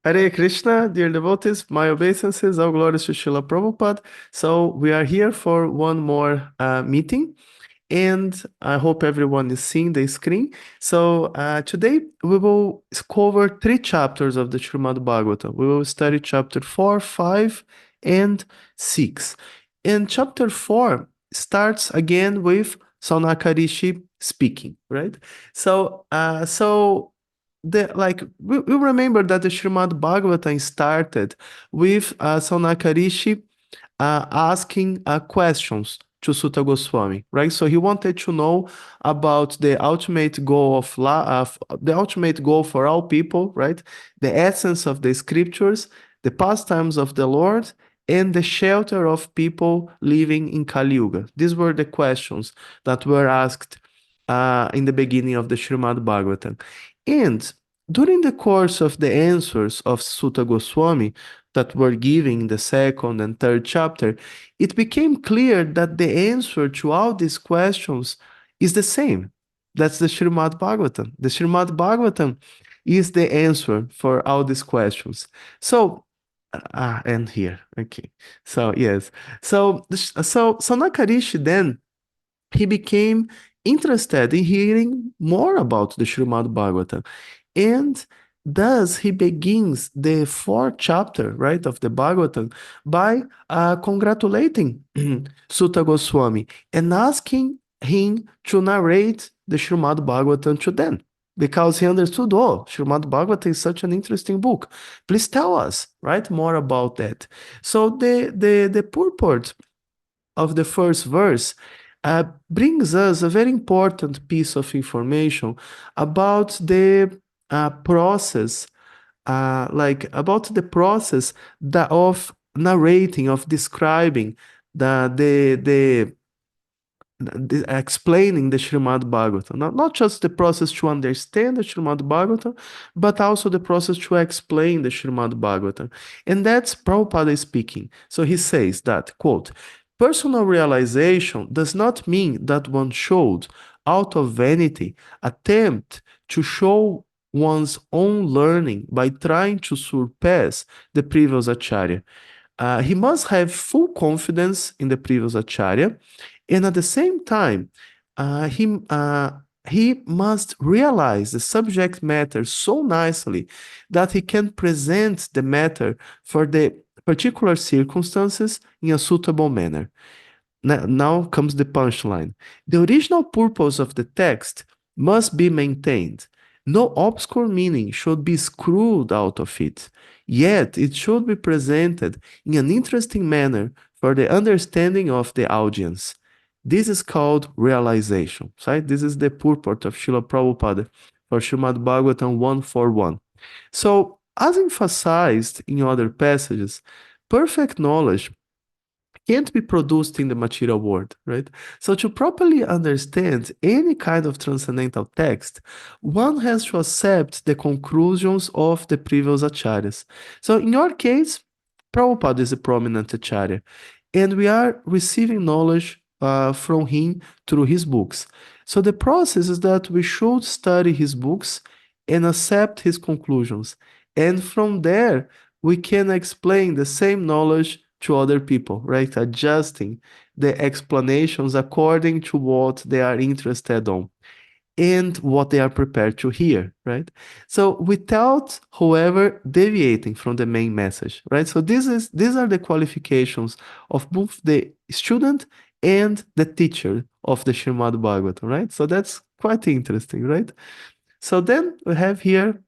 Hare Krishna, dear devotees, my obeisances, all glories to Srila Prabhupada. So we are here for one more meeting, and I hope everyone is seeing the screen. So today we will cover three chapters of the Srimad Bhagavatam. We will study chapter 4, 5, and 6. And chapter 4 starts again with Saunaka speaking, right? So we remember that the Srimad Bhagavatam started with Saunaka asking questions to Sutta Goswami, right? So he wanted to know about the ultimate goal the ultimate goal for all people, right? The essence of the scriptures, the pastimes of the Lord, and the shelter of people living in Kali Yuga. These were the questions that were asked in the beginning of the Srimad Bhagavatam. And during the course of the answers of Sutta Goswami that were given in the second and third chapter, it became clear that the answer to all these questions is the same. That's the Srimad Bhagavatam. The Srimad Bhagavatam is the answer for all these questions. So, and here, okay. So yes, so Sanakarishi then he became interested in hearing more about the Srimad Bhagavatam. And thus he begins the fourth chapter, right, of the Bhagavatam by congratulating Sutta Goswami and asking him to narrate the Srimad Bhagavatam to them. Because he understood, oh, Srimad Bhagavatam is such an interesting book. Please tell us, right, more about that. So the purport of the first verse brings us a very important piece of information about the process, about the process of narrating, of describing the explaining the Srimad Bhagavatam. Not just the process to understand the Srimad Bhagavatam, but also the process to explain the Srimad Bhagavatam. And that's Prabhupada speaking. So he says that, quote, personal realization does not mean that one should, out of vanity, attempt to show one's own learning by trying to surpass the previous acharya. He must have full confidence in the previous acharya, and at the same time, he must realize the subject matter so nicely that he can present the matter for the particular circumstances in a suitable manner. Now comes the punchline. The original purpose of the text must be maintained. No obscure meaning should be screwed out of it. Yet it should be presented in an interesting manner for the understanding of the audience. This is called realization. Right? This is the purport of Srila Prabhupada for Srimad Bhagavatam 141. So, as emphasized in other passages, perfect knowledge can't be produced in the material world, right? So to properly understand any kind of transcendental text, one has to accept the conclusions of the previous acharyas. So in your case, Prabhupada is a prominent acharya, and we are receiving knowledge from him through his books. So the process is that we should study his books and accept his conclusions. And from there, we can explain the same knowledge to other people, right? Adjusting the explanations according to what they are interested on and what they are prepared to hear, right? So without, however, deviating from the main message, right? So these are the qualifications of both the student and the teacher of the Srimad Bhagavatam, right? So that's quite interesting, right? So then we have here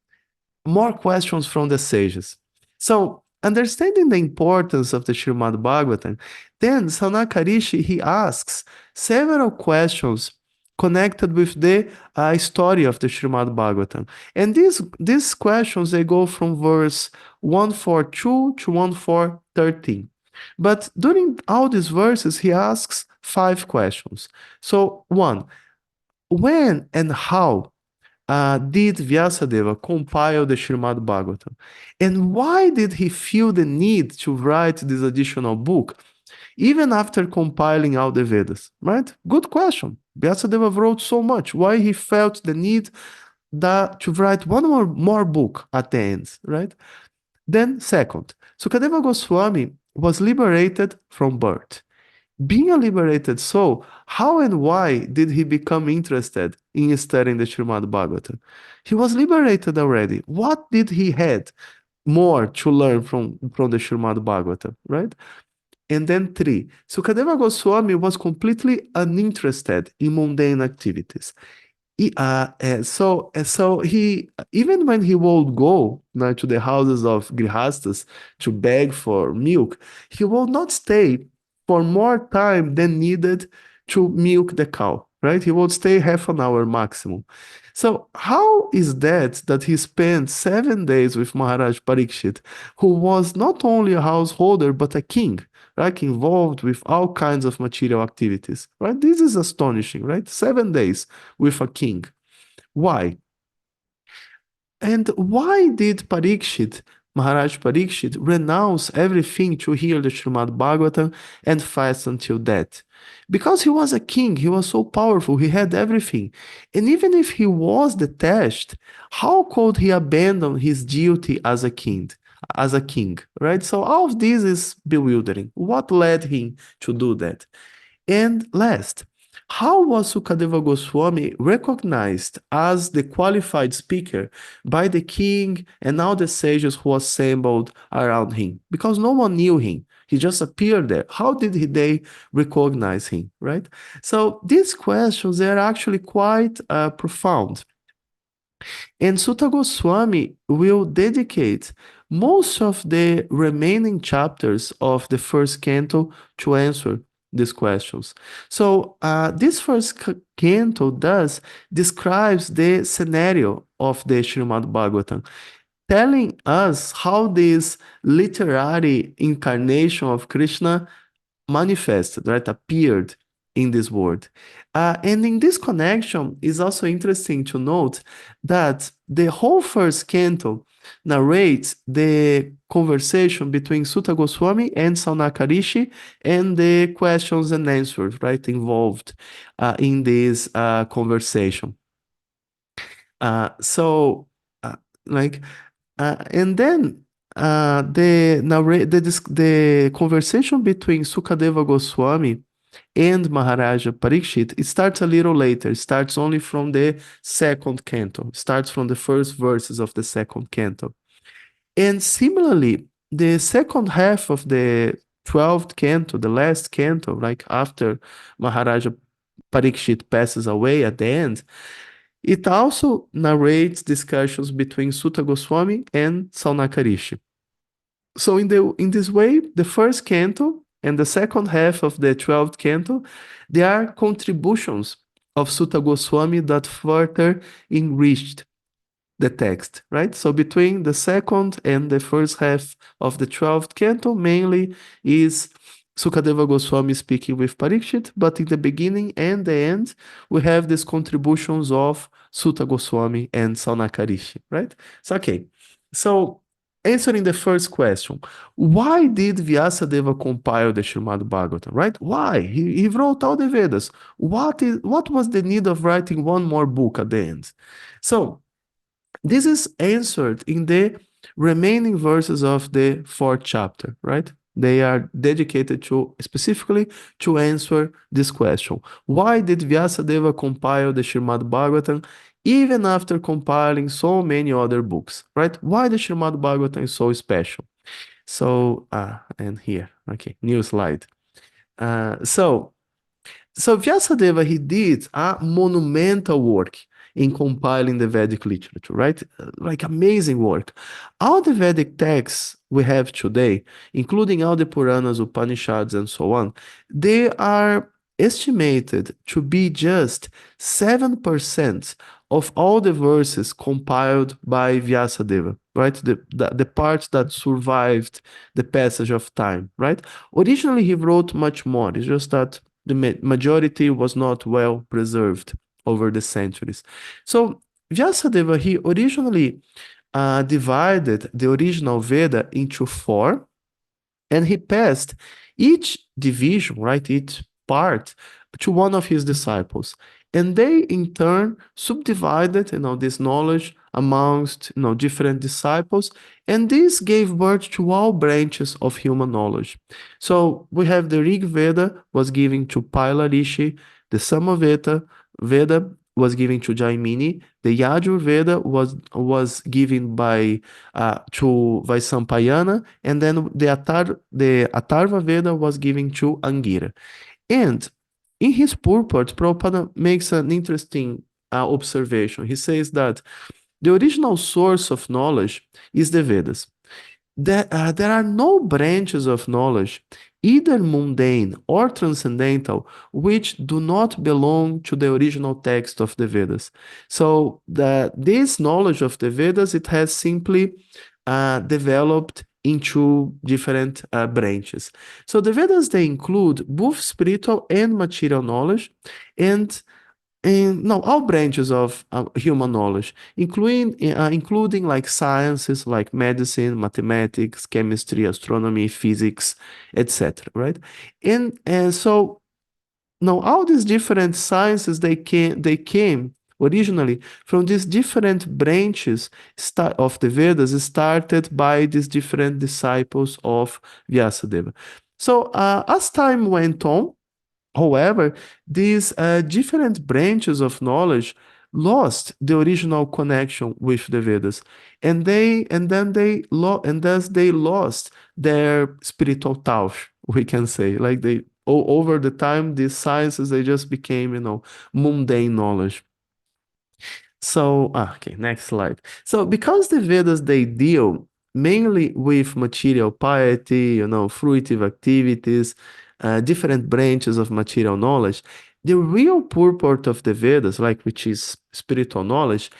more questions from the sages. So, understanding the importance of the Srimad Bhagavatam, then Sanakarishi he asks several questions connected with the story of the Srimad Bhagavatam. And these questions they go from verse 142 to 1413. But during all these verses, he asks 5 questions. So, one, when and how did Vyasadeva compile the Srimad Bhagavatam? And why did he feel the need to write this additional book, even after compiling all the Vedas? Right? Good question. Vyasadeva wrote so much. Why he felt the need to write one more book at the end, right? Then second, Sukadeva Goswami was liberated from birth. Being a liberated soul, how and why did he become interested in studying the Srimad Bhagavatam? He was liberated already. What did he had more to learn from the Srimad Bhagavatam, right? And then three, Sukadeva Goswami was completely uninterested in mundane activities. So he, even when he would go to the houses of grihastas to beg for milk, he would not stay for more time than needed to milk the cow, right? He would stay half an hour maximum. So how is that he spent 7 days with Maharaj Parikshit, who was not only a householder but a king, right? Involved with all kinds of material activities, right? This is astonishing, right? 7 days with a king. Why? And why did Maharaj Parikshit, renounce everything to hear the Srimad Bhagavatam and fast until death? Because he was a king, he was so powerful, he had everything. And even if he was detached, how could he abandon his duty as a king? Right? So all of this is bewildering. What led him to do that? And last, how was Sukadeva Goswami recognized as the qualified speaker by the king and all the sages who assembled around him? Because no one knew him. He just appeared there. How did they recognize him, right? So these questions are actually quite profound. And Sutta Goswami will dedicate most of the remaining chapters of the first canto to answer these questions. So this first canto thus describes the scenario of the Srimad Bhagavatam, telling us how this literary incarnation of Krishna manifested, right, appeared in this world. And in this connection, it's also interesting to note that the whole first canto narrates the conversation between Sutta Goswami and Saunaka Rishi and the questions and answers, right, involved in this conversation. So, like, and then the conversation between Sukadeva Goswami and Maharaja Parikshit, it starts a little later. It starts only from the second canto. It starts from the first verses of the second canto. And similarly, the second half of the 12th canto, the last canto, like after Maharaja Parikshit passes away at the end, it also narrates discussions between Sutta Goswami and Saunaka Rishi. So in this way, the first canto and the second half of the 12th canto, they are contributions of Sutta Goswami that further enriched the text, right? So between the second and the first half of the 12th canto, mainly is Sukadeva Goswami speaking with Parikshit, but in the beginning and the end, we have these contributions of Sutta Goswami and Saunaka Rishi, right? So, okay. So, answering the first question, why did Vyasadeva compile the Srimad Bhagavatam, right? Why? He wrote all the Vedas. What was the need of writing one more book at the end? So, this is answered in the remaining verses of the fourth chapter, right? They are dedicated to specifically to answer this question. Why did Vyasadeva compile the Srimad Bhagavatam even after compiling so many other books, right? Why the Srimad Bhagavatam is so special? So, and here, okay, new slide. So Vyasadeva, he did a monumental work in compiling the Vedic literature, right? Like amazing work. All the Vedic texts we have today, including all the Puranas, Upanishads, and so on, they are estimated to be just 7% of all the verses compiled by Vyasadeva, right? The part that survived the passage of time, right? Originally, he wrote much more. It's just that the majority was not well preserved over the centuries. So Vyasadeva, he originally divided the original Veda into four, and he passed each division, right, each part to one of his disciples. And they in turn subdivided, this knowledge amongst different disciples, and this gave birth to all branches of human knowledge. So we have the Rig Veda was given to Paila Rishi, the Veda was given to Jaimini, the Yajur Veda was given by to Vaisampayana, and then the Atharva Veda was given to Angira. And in his purport, Prabhupada makes an interesting observation. He says that the original source of knowledge is the Vedas. There are no branches of knowledge, either mundane or transcendental, which do not belong to the original text of the Vedas. So this knowledge of the Vedas, it has simply developed into different branches. So the Vedas, they include both spiritual and material knowledge, and all branches of human knowledge, including like sciences like medicine, mathematics, chemistry, astronomy, physics, etc. Right? And so now all these different sciences, they came originally from these different branches of the Vedas, started by these different disciples of Vyasadeva. So as time went on, however, these different branches of knowledge lost the original connection with the Vedas, and thus they lost their spiritual touch, we can say. Like over the time, these sciences, they just became, mundane knowledge. So, okay, next slide. So, because the Vedas, they deal mainly with material piety, fruitive activities, different branches of material knowledge, the real purport of the Vedas, which is spiritual knowledge,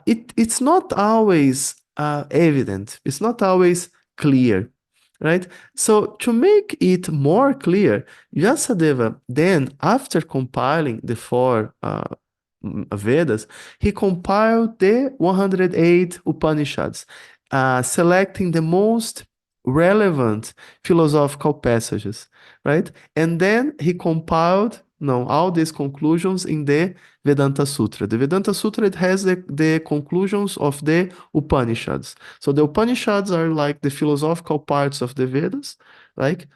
it's not always evident. It's not always clear, right? So to make it more clear, Vyasadeva then, after compiling the four Vedas, he compiled the 108 Upanishads, selecting the most relevant philosophical passages, right? And then he compiled all these conclusions in the Vedanta Sutra. The Vedanta Sutra, it has the conclusions of the Upanishads. So the Upanishads are like the philosophical parts of the Vedas, like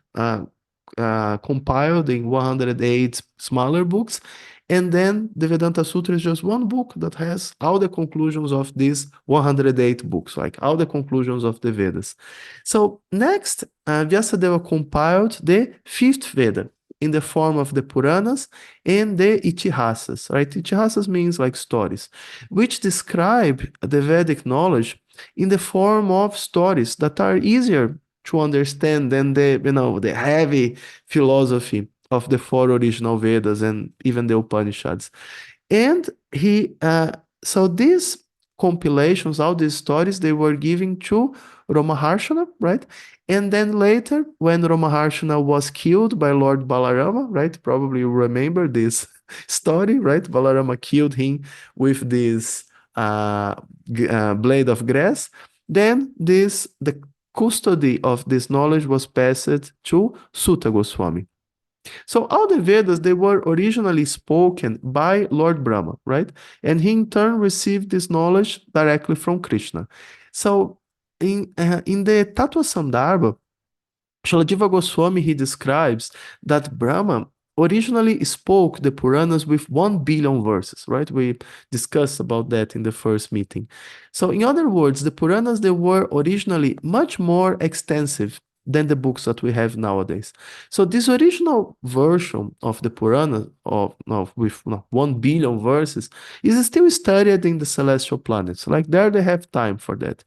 compiled in 108 smaller books. And then the Vedanta Sutra is just one book that has all the conclusions of these 108 books, like all the conclusions of the Vedas. So next, Vyasadeva compiled the fifth Veda in the form of the Puranas and the Itihasas, right? Itihasas means like stories, which describe the Vedic knowledge in the form of stories that are easier to understand than the heavy philosophy of the four original Vedas and even the Upanishads. And so these compilations, all these stories, they were given to Ramaharshana, right? And then later, when Ramaharshana was killed by Lord Balarama, right? Probably you remember this story, right? Balarama killed him with this blade of grass. Then the custody of this knowledge was passed to Sutta Goswami. So all the Vedas, they were originally spoken by Lord Brahma, right? And he in turn received this knowledge directly from Krishna. So in the Tattva Sandarbha, Shaladiva Goswami, he describes that Brahma originally spoke the Puranas with 1 billion verses, right? We discussed about that in the first meeting. So in other words, the Puranas, they were originally much more extensive than the books that we have nowadays. So this original version of the Purana with 1 billion verses is still studied in the celestial planets. Like there they have time for that.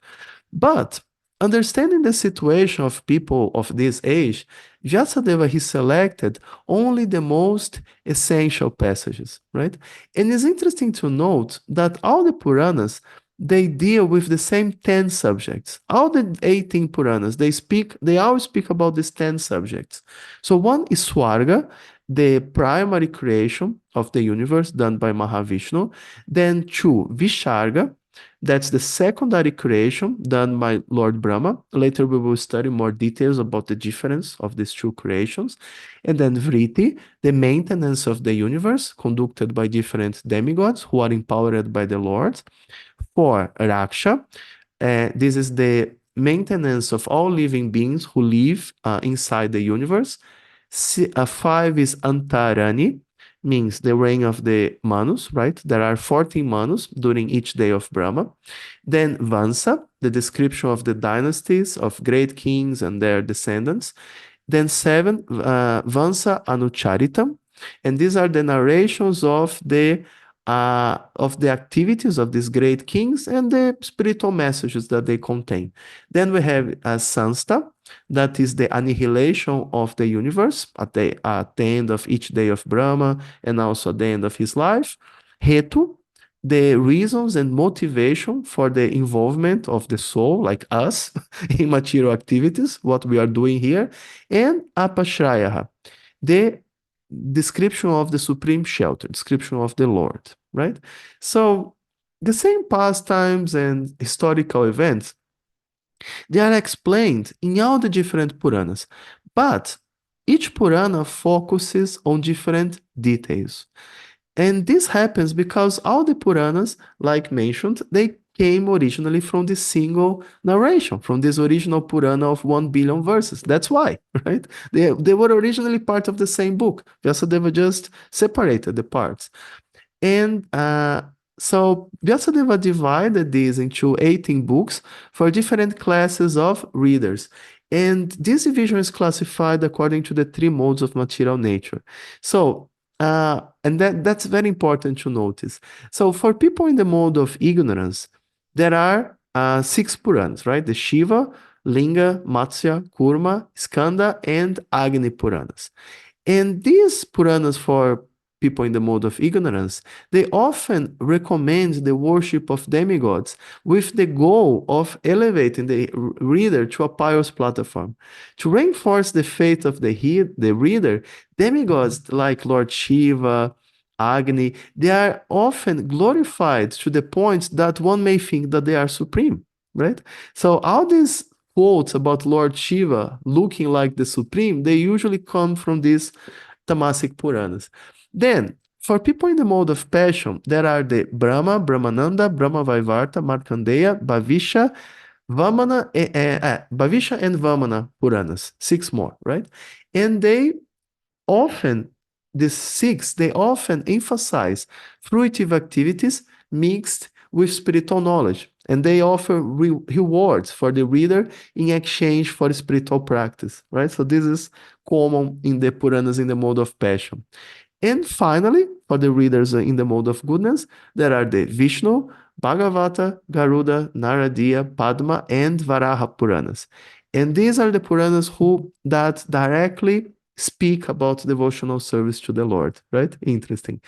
But understanding the situation of people of this age, Vyasadeva, he selected only the most essential passages, right? And it's interesting to note that all the Puranas, they deal with the same 10 subjects. All the 18 Puranas, they all speak about these 10 subjects. So one is Swarga, the primary creation of the universe done by Mahavishnu. Then two, Visharga, That's the secondary creation done by Lord Brahma. Later we will study more details about the difference of these two creations. And then Vritti, the maintenance of the universe, conducted by different demigods who are empowered by the Lord. 4, Raksha. This is the maintenance of all living beings who live inside the universe. 5 is Antarani, means the reign of the Manus, right? There are 14 Manus during each day of Brahma. Then Vansa, the description of the dynasties of great kings and their descendants. Then 7, Vansa Anucharitam, and these are the narrations of the activities of these great kings and the spiritual messages that they contain. Then we have Sansta, that is the annihilation of the universe at the end of each day of Brahma and also at the end of his life. Hetu, the reasons and motivation for the involvement of the soul, like us, in material activities, what we are doing here. And Apashrayaha, the description of the supreme shelter, description of the Lord, right? So the same pastimes and historical events, they are explained in all the different Puranas, but each Purana focuses on different details. And this happens because all the Puranas, like mentioned, they came originally from this single narration, from this original Purana of 1 billion verses. That's why, right? They were originally part of the same book. Vyasadeva just separated the parts. And so Vyasadeva divided these into 18 books for different classes of readers. And this division is classified according to the 3 modes of material nature. So, and that's very important to notice. So for people in the mode of ignorance, there are 6 Puranas, right? The Shiva, Linga, Matsya, Kurma, Skanda, and Agni Puranas. And these Puranas for people in the mode of ignorance, they often recommend the worship of demigods with the goal of elevating the reader to a pious platform. To reinforce the faith of the reader, demigods like Lord Shiva, Agni, they are often glorified to the point that one may think that they are supreme, right? So all these quotes about Lord Shiva looking like the supreme, they usually come from these Tamasic Puranas. Then, for people in the mode of passion, there are the Brahma, Brahmananda, Brahma Vaivarta, Markandeya, Bhavisha, Bhavisha and Vamana Puranas, 6 more, right? And these 6, they often emphasize fruitive activities mixed with spiritual knowledge, and they offer rewards for the reader in exchange for spiritual practice, right? So this is common in the Puranas in the mode of passion. And finally, for the readers in the mode of goodness, there are the Vishnu, Bhagavata, Garuda, Naradiya, Padma, and Varaha Puranas. And these are the Puranas that directly speak about devotional service to the Lord, right? Interesting.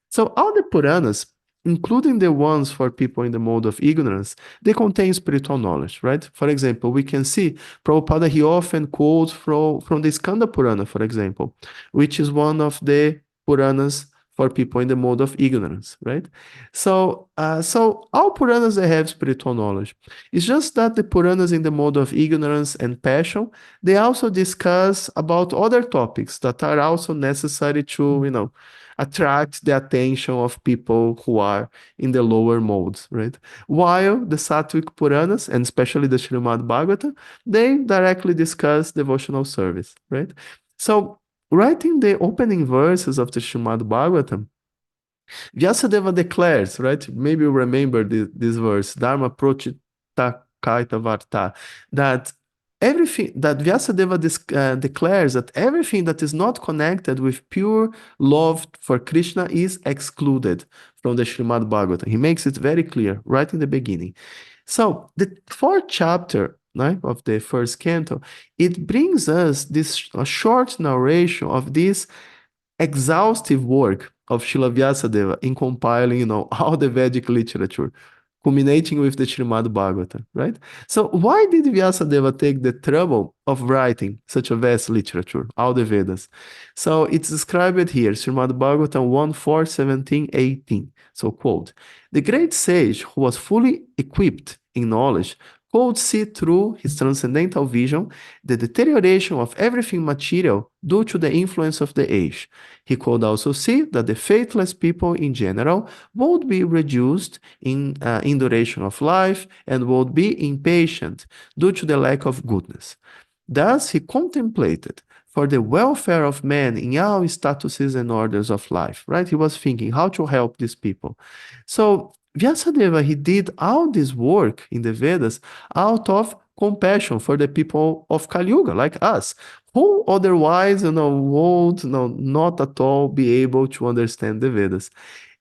So all the Puranas, including the ones for people in the mode of ignorance, they contain spiritual knowledge, right? For example, we can see Prabhupada, he often quotes from the Skanda Purana, for example, which is one of the Puranas for people in the mode of ignorance, right? So all Puranas, they have spiritual knowledge. It's just that the Puranas in the mode of ignorance and passion, they also discuss about other topics that are also necessary to, attract the attention of people who are in the lower modes, right? While the Sattvic Puranas, and especially the Srimad Bhagavatam, they directly discuss devotional service, right? So, writing the opening verses of the Srimad Bhagavatam, Vyasadeva declares, right? Maybe you remember this verse, Dharma Prochita Kaita Varta, that everything that Vyasadeva declares that everything that is not connected with pure love for Krishna is excluded from the Srimad Bhagavatam. He makes it very clear right in the beginning. So the 4th chapter, right, of the 1st canto, it brings us a short narration of this exhaustive work of Srila Vyasadeva in compiling, all the Vedic literature. culminating with the Srimad Bhagavatam, right? So why did Vyasadeva take the trouble of writing such a vast literature, all the Vedas? So it's described here, Srimad Bhagavatam 1, 4, 17, 18. So quote, the great sage who was fully equipped in knowledge could see through his transcendental vision the deterioration of everything material due to the influence of the age. He could also see that the faithless people in general would be reduced in duration of life and would be impatient due to the lack of goodness. Thus, he contemplated for the welfare of men in all statuses and orders of life, right? He was thinking how to help these people. So Vyasadeva, he did all this work in the Vedas out of compassion for the people of Kali Yuga, like us, who otherwise, would, not at all be able to understand the Vedas.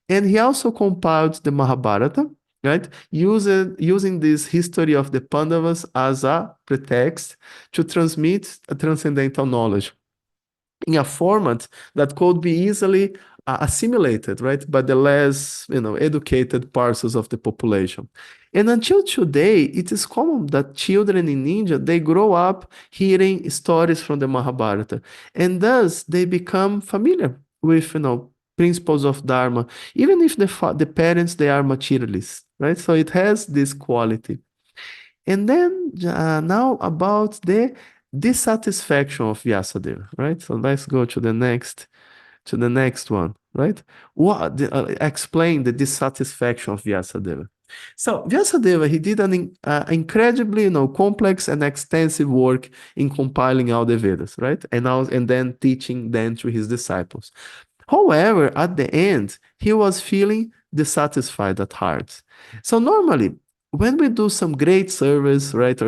And he also compiled the Mahabharata, right? Using this history of the Pandavas as a pretext to transmit a transcendental knowledge in a format that could be easily assimilated, right, by the less, educated parcels of the population. And until today, it is common that children in India, they grow up hearing stories from the Mahabharata, and thus they become familiar with, principles of Dharma, even if the parents, they are materialists, right? So it has this quality. And then now about the dissatisfaction of Vyasadeva, right? So let's go to the next one, right? Explain the dissatisfaction of Vyasadeva. So Vyasadeva, he did an incredibly, complex and extensive work in compiling all the Vedas, right? And then teaching them to his disciples. However, at the end, he was feeling dissatisfied at heart. So normally, when we do some great service, right,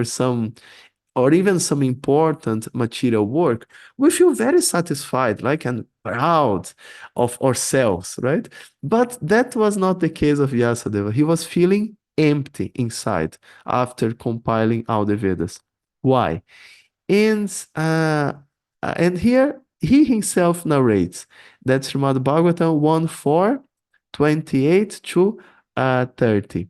or even some important material work, we feel very satisfied, like and proud of ourselves, right? But that was not the case of Vyasadeva. He was feeling empty inside after compiling all the Vedas. Why? And here he himself narrates that Srimad Bhagavatam 1, 4, 28 to 30.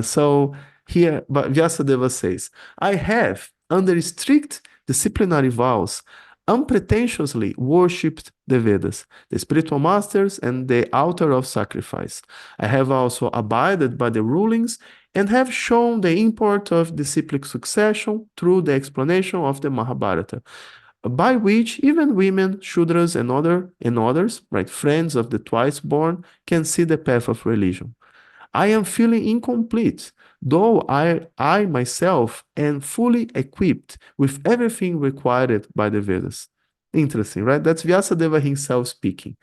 So here, but Vyasadeva says, I have, under strict disciplinary vows, unpretentiously worshipped the Vedas, the spiritual masters, and the altar of sacrifice. I have also abided by the rulings and have shown the import of disciplic succession through the explanation of the Mahabharata, by which even women, Shudras, and others, right, friends of the twice born, can see the path of religion. I am feeling incomplete, though I myself am fully equipped with everything required by the Vedas. Interesting, right? That's Vyasadeva himself speaking.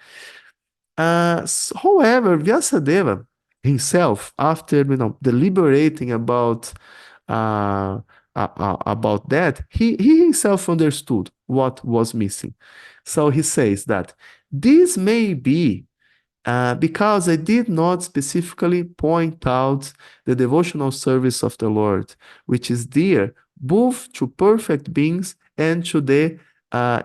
However, Vyasadeva himself, after deliberating about that, he himself understood what was missing. So he says that this may be because I did not specifically point out the devotional service of the Lord, which is dear both to perfect beings and to the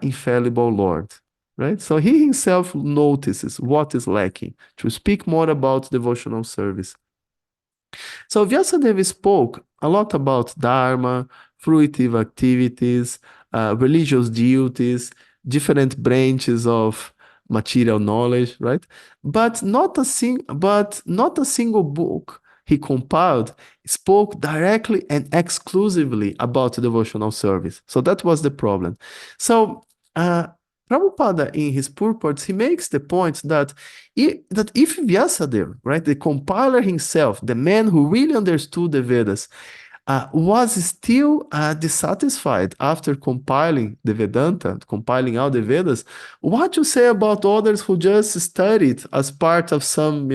infallible Lord. Right? So he himself notices what is lacking to speak more about devotional service. So Vyasadeva spoke a lot about Dharma, fruitive activities, religious duties, different branches of material knowledge, right? But not a single book he compiled spoke directly and exclusively about devotional service. So that was the problem. So Prabhupada, in his purports, he makes the point that if Vyasadeva, right, the compiler himself, the man who really understood the Vedas, was still dissatisfied after compiling the Vedanta, compiling all the Vedas, what to say about others who just studied as part of some,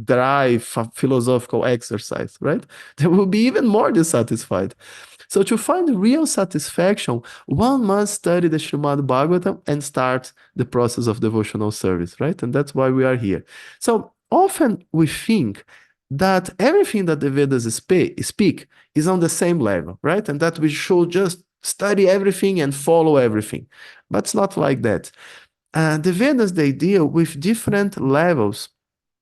dry philosophical exercise, right? They will be even more dissatisfied. So to find real satisfaction, one must study the Srimad Bhagavatam and start the process of devotional service, right? And that's why we are here. So often we think that everything that the Vedas speak is on the same level, right? And that we should just study everything and follow everything. But it's not like that. The Vedas, they deal with different levels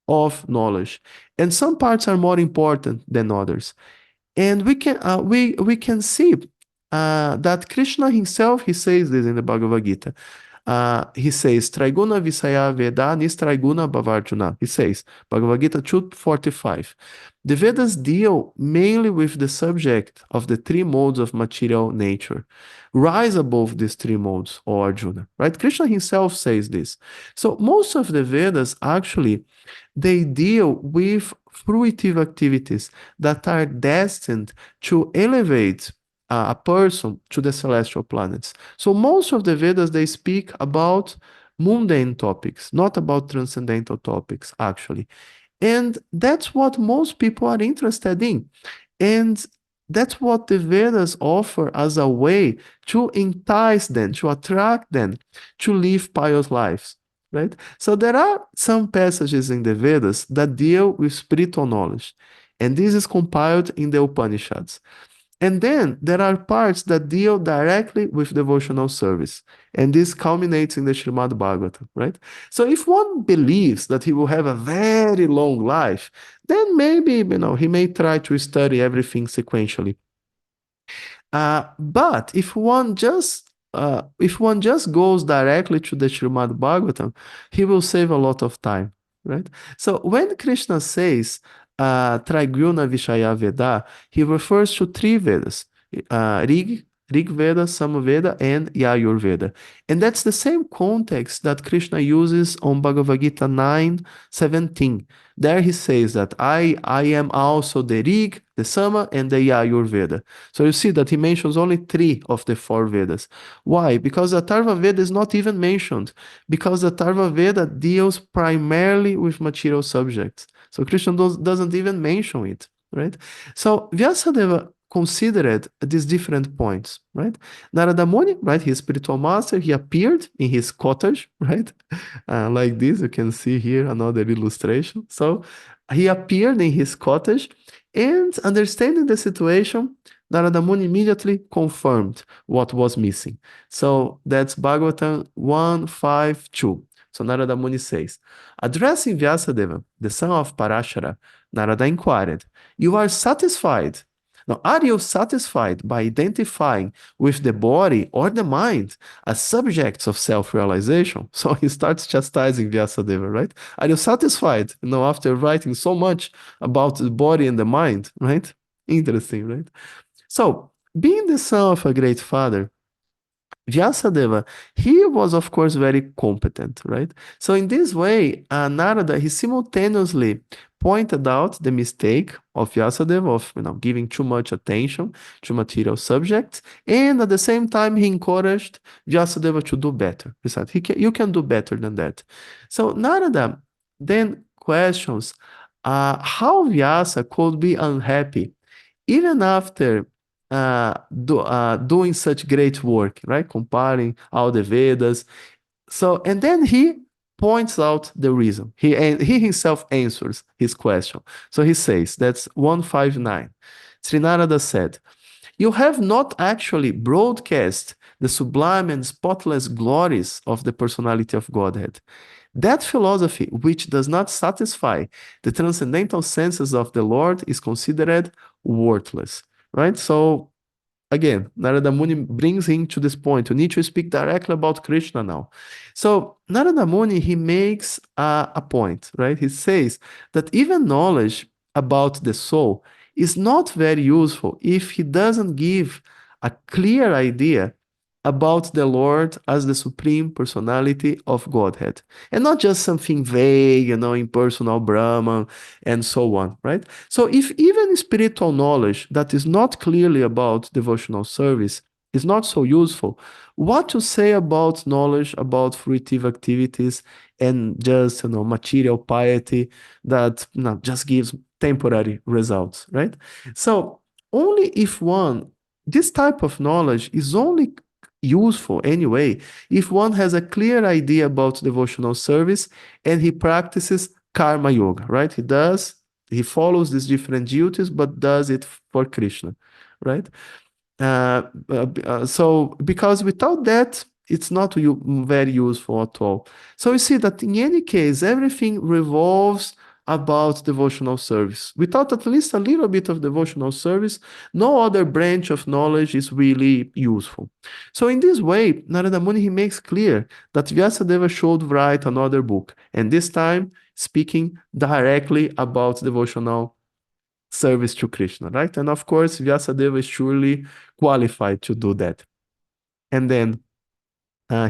of knowledge. and some parts are more important than others. And we can see that Krishna himself, he says this in the Bhagavad Gita. He says, Traiguna Visaya Veda Nistraiguna Bhavarjuna. He says, Bhagavad Gita 2:45. The Vedas deal mainly with the subject of the three modes of material nature. Rise above these three modes, O Arjuna. Right? Krishna himself says this. So most of the Vedas actually they deal with fruitive activities that are destined to elevate a person to the celestial planets. So most of the Vedas, they speak about mundane topics, not about transcendental topics, actually. And that's what most people are interested in. And that's what the Vedas offer as a way to entice them, to attract them to live pious lives, right? So there are some passages in the Vedas that deal with spiritual knowledge, and this is compiled in the Upanishads. And then there are parts that deal directly with devotional service. And this culminates in the Srimad Bhagavatam, right? So if one believes that he will have a very long life, then maybe, he may try to study everything sequentially. But if one just goes directly to the Srimad Bhagavatam, he will save a lot of time, right? So when Krishna says Traiguna Vishaya Veda, he refers to three Vedas, Rig Veda, Samaveda, and Yajurveda. And that's the same context that Krishna uses on Bhagavad Gita 9:17. There he says that I am also the Rig, the Sama, and the Yajurveda. So you see that he mentions only three of the four Vedas. Why? Because the Atharva Veda is not even mentioned, because the Atharva Veda deals primarily with material subjects. So Krishna doesn't even mention it, right? So Vyasadeva considered these different points, right? Narada Muni, right, his spiritual master, he appeared in his cottage, right? Like this, you can see here another illustration. So he appeared in his cottage, and understanding the situation, Narada Muni immediately confirmed what was missing. So that's Bhagavatam 152. So Narada Muni says, addressing Vyasadeva, the son of Parashara, Narada inquired, you are satisfied? Now, are you satisfied by identifying with the body or the mind as subjects of self-realization? So he starts chastising Vyasadeva, right? Are you satisfied, after writing so much about the body and the mind, right? Interesting, right? So, being the son of a great father, Vyasadeva, he was, of course, very competent, right? So in this way, Narada, he simultaneously pointed out the mistake of Vyasadeva of, giving too much attention to material subjects, and at the same time, he encouraged Vyasadeva to do better. He said, you can do better than that. So Narada then questions how Vyasa could be unhappy even after doing such great work, right? Comparing all the Vedas. So, and then he points out the reason. He himself answers his question. So he says, that's 159. Sri Narada said, you have not actually broadcast the sublime and spotless glories of the personality of Godhead. That philosophy, which does not satisfy the transcendental senses of the Lord, is considered worthless, right? So again, Narada Muni brings him to this point. You need to speak directly about Krishna now. So Narada Muni, he makes a point, right? He says that even knowledge about the soul is not very useful if he doesn't give a clear idea about the Lord as the supreme personality of Godhead, and not just something vague, impersonal Brahman and so on, right? So if even spiritual knowledge that is not clearly about devotional service is not so useful, what to say about knowledge about fruitive activities and just, material piety that just gives temporary results, right? So only if this type of knowledge is only useful anyway if one has a clear idea about devotional service and he practices karma yoga, right? He follows these different duties but does it for Krishna, right? So because without that it's not very useful at all. So you see that in any case everything revolves about devotional service. Without at least a little bit of devotional service, no other branch of knowledge is really useful. So in this way, Narada Muni, he makes clear that Vyasadeva should write another book, and this time speaking directly about devotional service to Krishna, right? And of course, Vyasadeva is surely qualified to do that. And then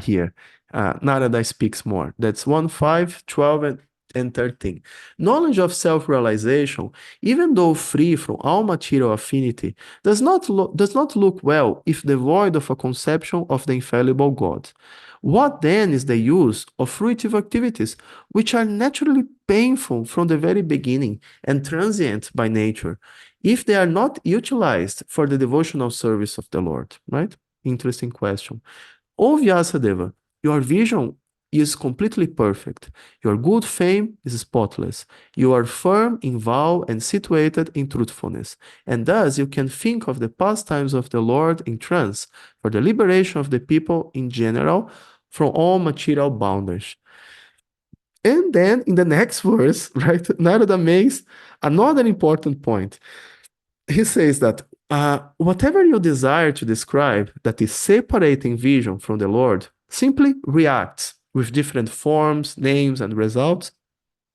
here, Narada speaks more. That's 1, 5, 12, and 13. Knowledge of self-realization, even though free from all material affinity, does not look well if devoid of a conception of the infallible God. What then is the use of fruitive activities, which are naturally painful from the very beginning and transient by nature, if they are not utilized for the devotional service of the Lord, right? Interesting question. O Vyasadeva, your vision is completely perfect. Your good fame is spotless. You are firm in vow and situated in truthfulness. And thus you can think of the pastimes of the Lord in trance for the liberation of the people in general from all material bondage. And then in the next verse, right, Narada makes another important point. He says that whatever you desire to describe that is separating vision from the Lord simply reacts with different forms, names, and results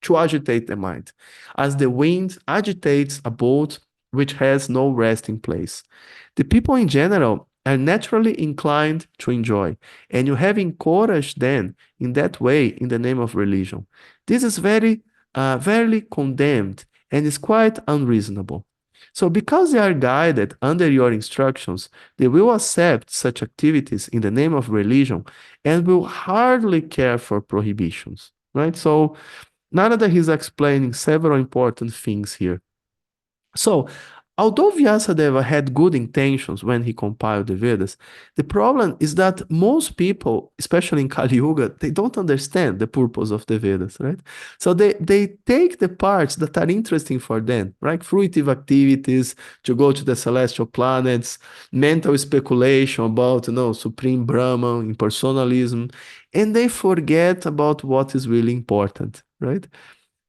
to agitate the mind, as the wind agitates a boat which has no resting place. The people in general are naturally inclined to enjoy, and you have encouraged them in that way in the name of religion. This is very condemned and is quite unreasonable. So because they are guided under your instructions, they will accept such activities in the name of religion and will hardly care for prohibitions, right? So Narada is explaining several important things here. So, although Vyasadeva had good intentions when he compiled the Vedas, the problem is that most people, especially in Kali Yuga, they don't understand the purpose of the Vedas, right? So they take the parts that are interesting for them, right? Fruitive activities, to go to the celestial planets, mental speculation about, Supreme Brahman, impersonalism, and they forget about what is really important, right?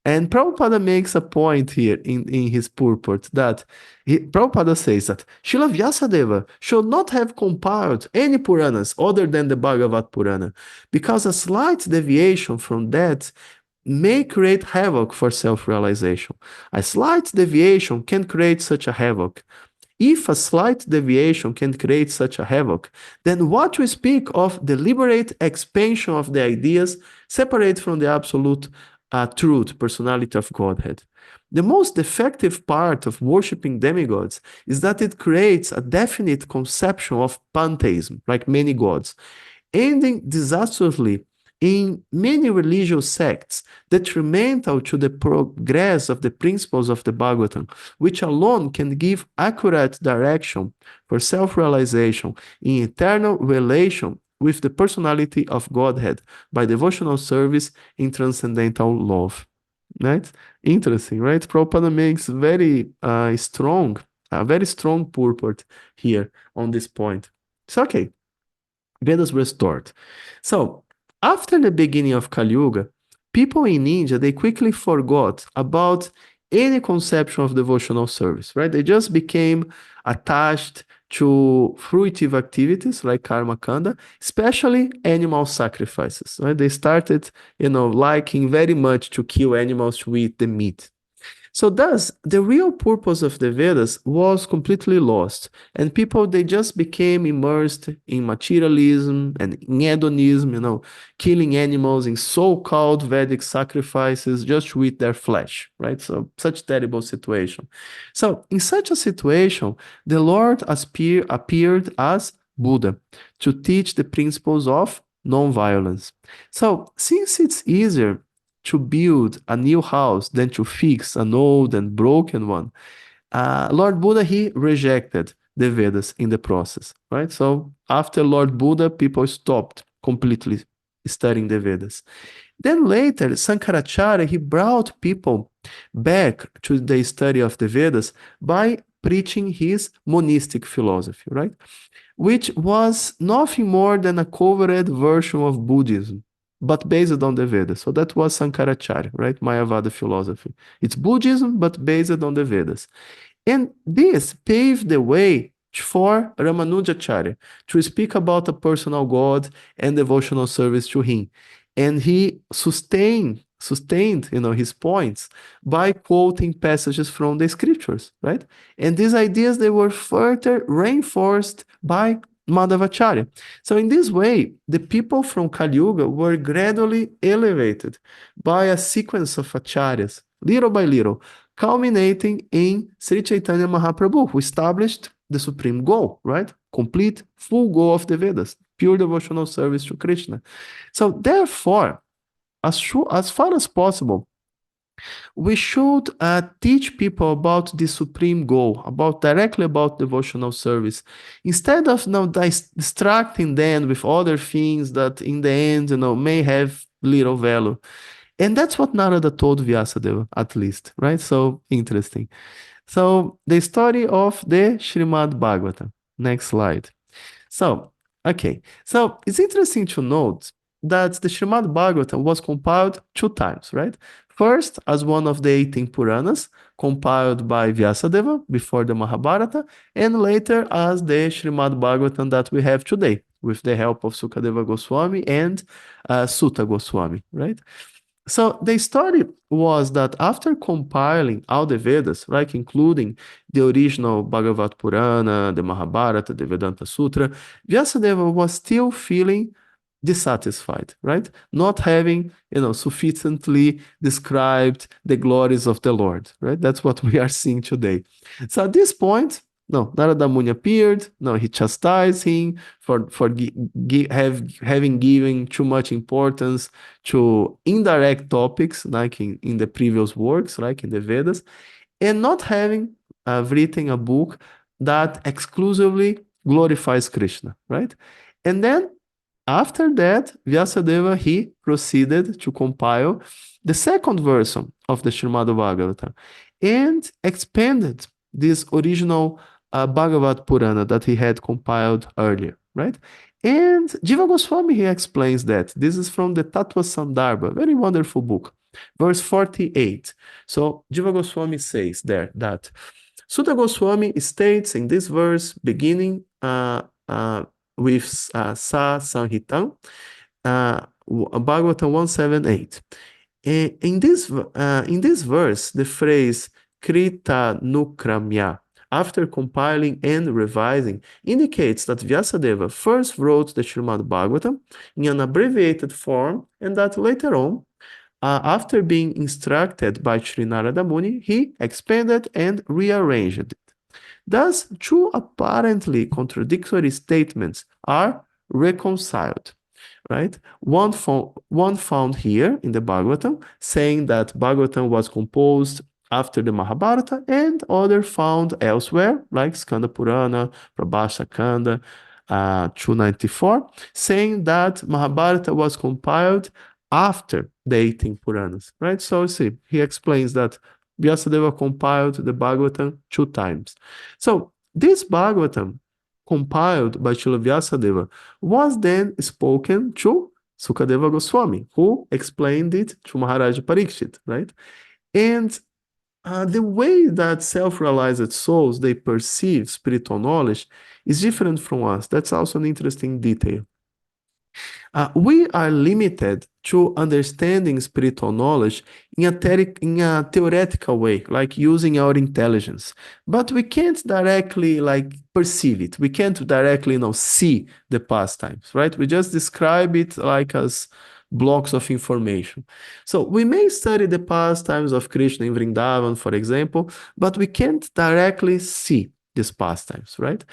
And Prabhupada makes a point here in his purport that Prabhupada says that Srila Vyasadeva should not have compiled any Puranas other than the Bhagavad Purana, because a slight deviation from that may create havoc for self-realization. A slight deviation can create such a havoc. If a slight deviation can create such a havoc, then what we speak of deliberate expansion of the ideas separate from the absolute truth, personality of Godhead. The most effective part of worshiping demigods is that it creates a definite conception of pantheism, like many gods, ending disastrously in many religious sects detrimental to the progress of the principles of the Bhagavatam, which alone can give accurate direction for self-realization in eternal relation with the personality of Godhead by devotional service in transcendental love. Right? Interesting, right? Prabhupada makes very strong purport here on this point. So, okay, Vedas restored. So, after the beginning of Kali Yuga, people in India, they quickly forgot about any conception of devotional service, right? They just became attached to fruitive activities like karma kanda, especially animal sacrifices, right? They started, liking very much to kill animals to eat the meat. So thus, the real purpose of the Vedas was completely lost, and people, they just became immersed in materialism and in hedonism, killing animals in so-called Vedic sacrifices just to eat their flesh, right? So such terrible situation. So in such a situation, the Lord appeared as Buddha to teach the principles of non-violence. So since it's easier to build a new house than to fix an old and broken one, Lord Buddha, he rejected the Vedas in the process, right? So after Lord Buddha, people stopped completely studying the Vedas. Then later, Sankaracharya, he brought people back to the study of the Vedas by preaching his monistic philosophy, right? Which was nothing more than a covered version of Buddhism. but based on the Vedas. So that was Sankaracharya, right? Mayavada philosophy. It's Buddhism, but based on the Vedas. And this paved the way for Ramanujacharya to speak about a personal God and devotional service to him. And he sustained his points by quoting passages from the scriptures, right? And these ideas, they were further reinforced by Madhavacharya. So in this way, the people from Kali Yuga were gradually elevated by a sequence of acharyas, little by little, culminating in Sri Chaitanya Mahaprabhu, who established the supreme goal, right? Complete, full goal of the Vedas, pure devotional service to Krishna. So therefore, as far as possible, we should teach people about the supreme goal, directly about devotional service, instead of distracting them with other things that in the end, may have little value. And that's what Narada told Vyasadeva, at least, right? So interesting. So the story of the Srimad Bhagavatam. Next slide. So, okay. So it's interesting to note that the Srimad Bhagavatam was compiled 2 times, right? First, as one of the 18 Puranas, compiled by Vyasadeva before the Mahabharata, and later as the Srimad Bhagavatam that we have today, with the help of Sukadeva Goswami and Sutta Goswami, right? So the story was that after compiling all the Vedas, right, including the original Bhagavad Purana, the Mahabharata, the Vedanta Sutra, Vyasadeva was still feeling dissatisfied, right? Not having, sufficiently described the glories of the Lord, right? That's what we are seeing today. So at this point, no, Narada Muni appeared. No, he chastised him for having given too much importance to indirect topics, like in the previous works, like in the Vedas, and not having written a book that exclusively glorifies Krishna, right? And then after that, Vyasadeva, he proceeded to compile the second version of the Srimad Bhagavatam and expanded this original Bhagavad Purana that he had compiled earlier, right? And Jiva Goswami, he explains that. This is from the Tattva Sandarbha, very wonderful book, verse 48. So Jiva Goswami says there that Sutta Goswami states in this verse, beginning with Sa Samhitam, Bhagavatam 178. In this verse, the phrase Krita Nukramya, after compiling and revising, indicates that Vyasadeva first wrote the Srimad Bhagavatam in an abbreviated form, and that later on, after being instructed by Sri Narada Muni, he expanded and rearranged it. Thus, two apparently contradictory statements are reconciled, right? One found here in the Bhagavatam, saying that Bhagavatam was composed after the Mahabharata, and other found elsewhere, like Skanda Purana, Prabhasa Kanda, 294, saying that Mahabharata was compiled after the 18 Puranas, right? So see, he explains that Vyasadeva compiled the Bhagavatam 2 times. So this Bhagavatam, compiled by Srila Vyasadeva, was then spoken to Sukadeva Goswami, who explained it to Maharaja Parikshit, right? And the way that self-realized souls, they perceive spiritual knowledge is different from us. That's also an interesting detail. We are limited to understanding spiritual knowledge in a theoretical way, like using our intelligence. But we can't directly perceive it. We can't directly see the pastimes, right? We just describe it like as blocks of information. So we may study the pastimes of Krishna in Vrindavan, for example, but we can't directly see these pastimes, right?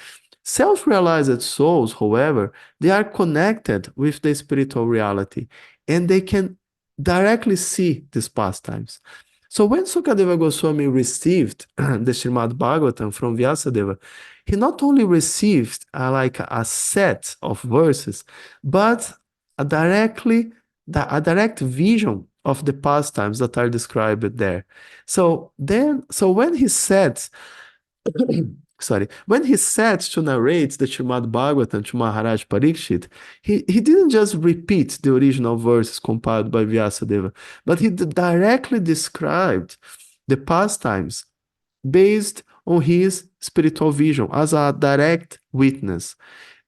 Self-realized souls, however, they are connected with the spiritual reality, and they can directly see these pastimes. So when Sukadeva Goswami received the Srimad Bhagavatam from Vyasadeva, he not only received a set of verses, but a direct vision of the pastimes that are described there. So when he said, sorry, when he sat to narrate the Srimad Bhagavatam to Maharaj Parikshit, he didn't just repeat the original verses compiled by Vyasadeva, but he directly described the pastimes based on his spiritual vision as a direct witness.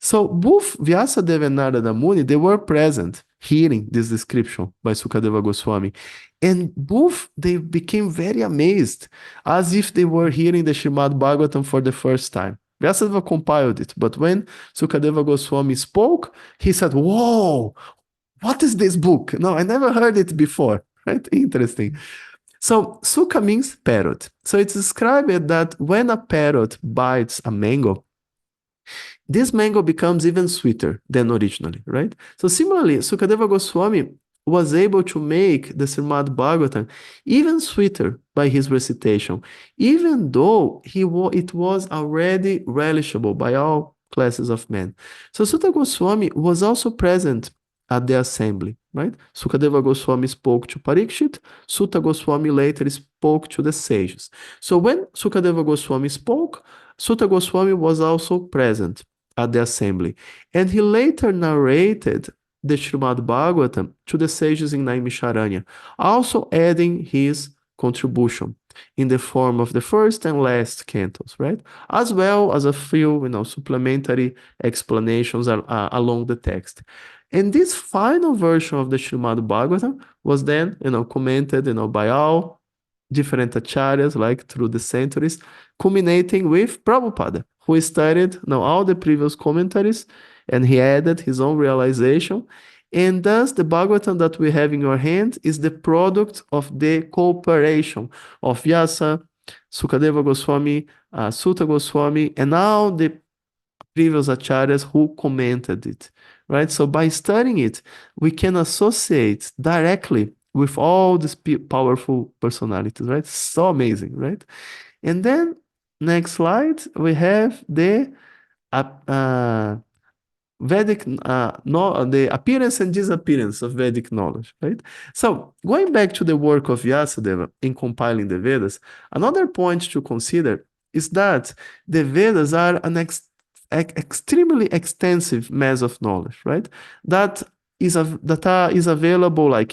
So both Vyasadeva and Narada Muni, they were present hearing this description by Sukadeva Goswami. And both, they became very amazed, as if they were hearing the Srimad Bhagavatam for the first time. Vyasadeva compiled it, but when Sukadeva Goswami spoke, he said, "Whoa, what is this book? No, I never heard it before." Right? Interesting. So Sukha means parrot. So it's described that when a parrot bites a mango, this mango becomes even sweeter than originally, right? So similarly, Sukadeva Goswami was able to make the Srimad Bhagavatam even sweeter by his recitation, even though it was already relishable by all classes of men. So Sutta Goswami was also present at the assembly, right? Sukadeva Goswami spoke to Parikshit, Sutta Goswami later spoke to the sages. So when Sukadeva Goswami spoke, Sutta Goswami was also present at the assembly. And he later narrated the Srimad Bhagavatam to the sages in Naimisharanya, also adding his contribution in the form of the first and last cantos, right? As well as a few, supplementary explanations along the text. And this final version of the Srimad Bhagavatam was then, commented, by all different acharyas, like through the centuries, culminating with Prabhupada, who studied all the previous commentaries, and he added his own realization. And thus, the Bhagavatam that we have in your hand is the product of the cooperation of Vyasa, Sukadeva Goswami, Sutta Goswami, and all the previous acharyas who commented it, right? So by studying it, we can associate directly with all these powerful personalities, right? So amazing, right? And then next slide, we have the Vedic, the appearance and disappearance of Vedic knowledge, right? So going back to the work of Vyasadeva in compiling the Vedas, another point to consider is that the Vedas are an extremely extensive mass of knowledge, right? That is available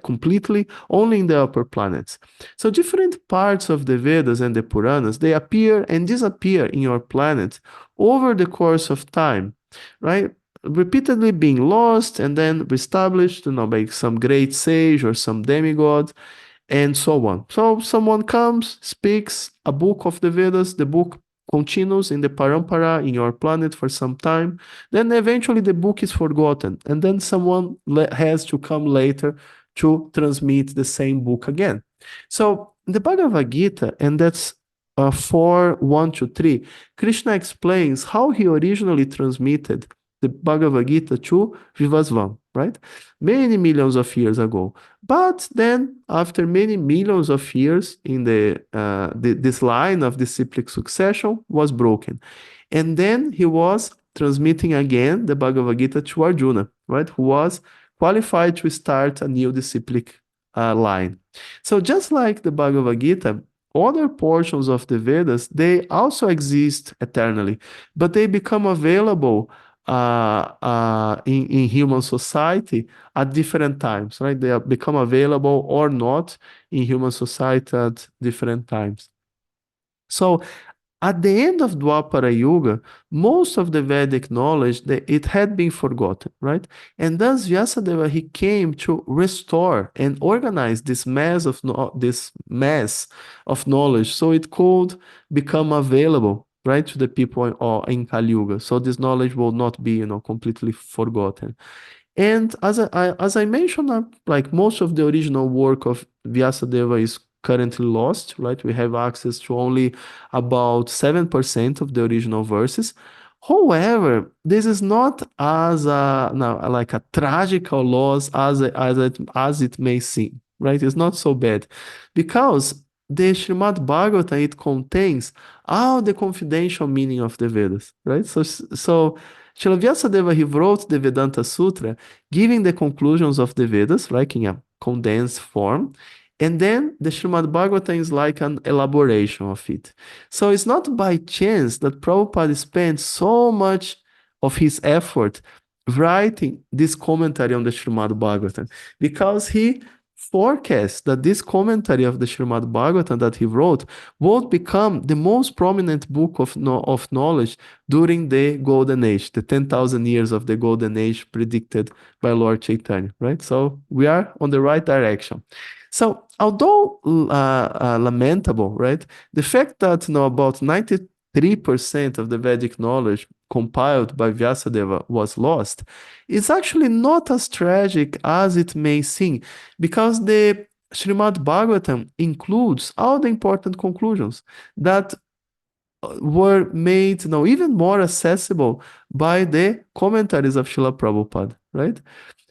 completely only in the upper planets. So different parts of the Vedas and the Puranas, they appear and disappear in your planet over the course of time, right? Repeatedly being lost and then reestablished, by some great sage or some demigod, and so on. So someone comes, speaks a book of the Vedas, the book continues in the parampara in your planet for some time, then eventually the book is forgotten, and then someone has to come later to transmit the same book again. So the Bhagavad Gita, and that's 4:1-3, Krishna explains how he originally transmitted the Bhagavad Gita to Vivasvan, right? Many millions of years ago. But then, after many millions of years, in this line of disciplic succession was broken. And then he was transmitting again the Bhagavad Gita to Arjuna, right? Who was qualified to start a new disciplic line. So just like the Bhagavad Gita, other portions of the Vedas, they also exist eternally, but they become available in human society at different times, right? They become available or not in human society at different times. So at the end of Dwapara Yuga, most of the Vedic knowledge, it had been forgotten, right? And thus Vyasadeva, he came to restore and organize this mass of knowledge so it could become available, right, to the people in Kali Yuga. So this knowledge will not be, completely forgotten. And as I mentioned, like most of the original work of Vyasadeva is currently lost, right? We have access to only about 7% of the original verses. However, this is not as like a tragical loss as it may seem, right? It's not so bad, because the Srimad Bhagavatam, it contains all the confidential meaning of the Vedas, right? So Srila Vyasadeva, he wrote the Vedanta Sutra, giving the conclusions of the Vedas, like in a condensed form, And then the Srimad Bhagavatam is like an elaboration of it. So it's not by chance that Prabhupada spent so much of his effort writing this commentary on the Srimad Bhagavatam, because he forecast that this commentary of the Srimad Bhagavatam that he wrote would become the most prominent book of knowledge during the Golden Age, the 10,000 years of the Golden Age predicted by Lord Chaitanya, right? So we are on the right direction. So although lamentable, right, the fact that about 93% of the Vedic knowledge compiled by Vyasadeva was lost is actually not as tragic as it may seem, because the Srimad Bhagavatam includes all the important conclusions that were made even more accessible by the commentaries of Srila Prabhupada, right?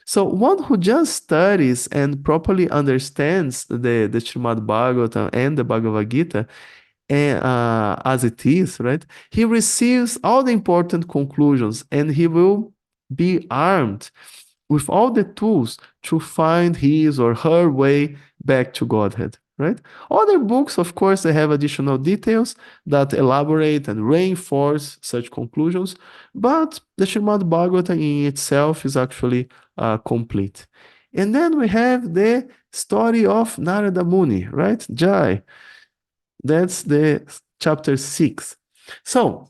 So one who just studies and properly understands the Srimad Bhagavatam and the Bhagavad Gita as it is, right? He receives all the important conclusions, and he will be armed with all the tools to find his or her way back to Godhead, right? Other books, of course, they have additional details that elaborate and reinforce such conclusions, but the Srimad Bhagavatam in itself is actually complete. And then we have the story of Narada Muni, right? Jai. That's the chapter 6. So,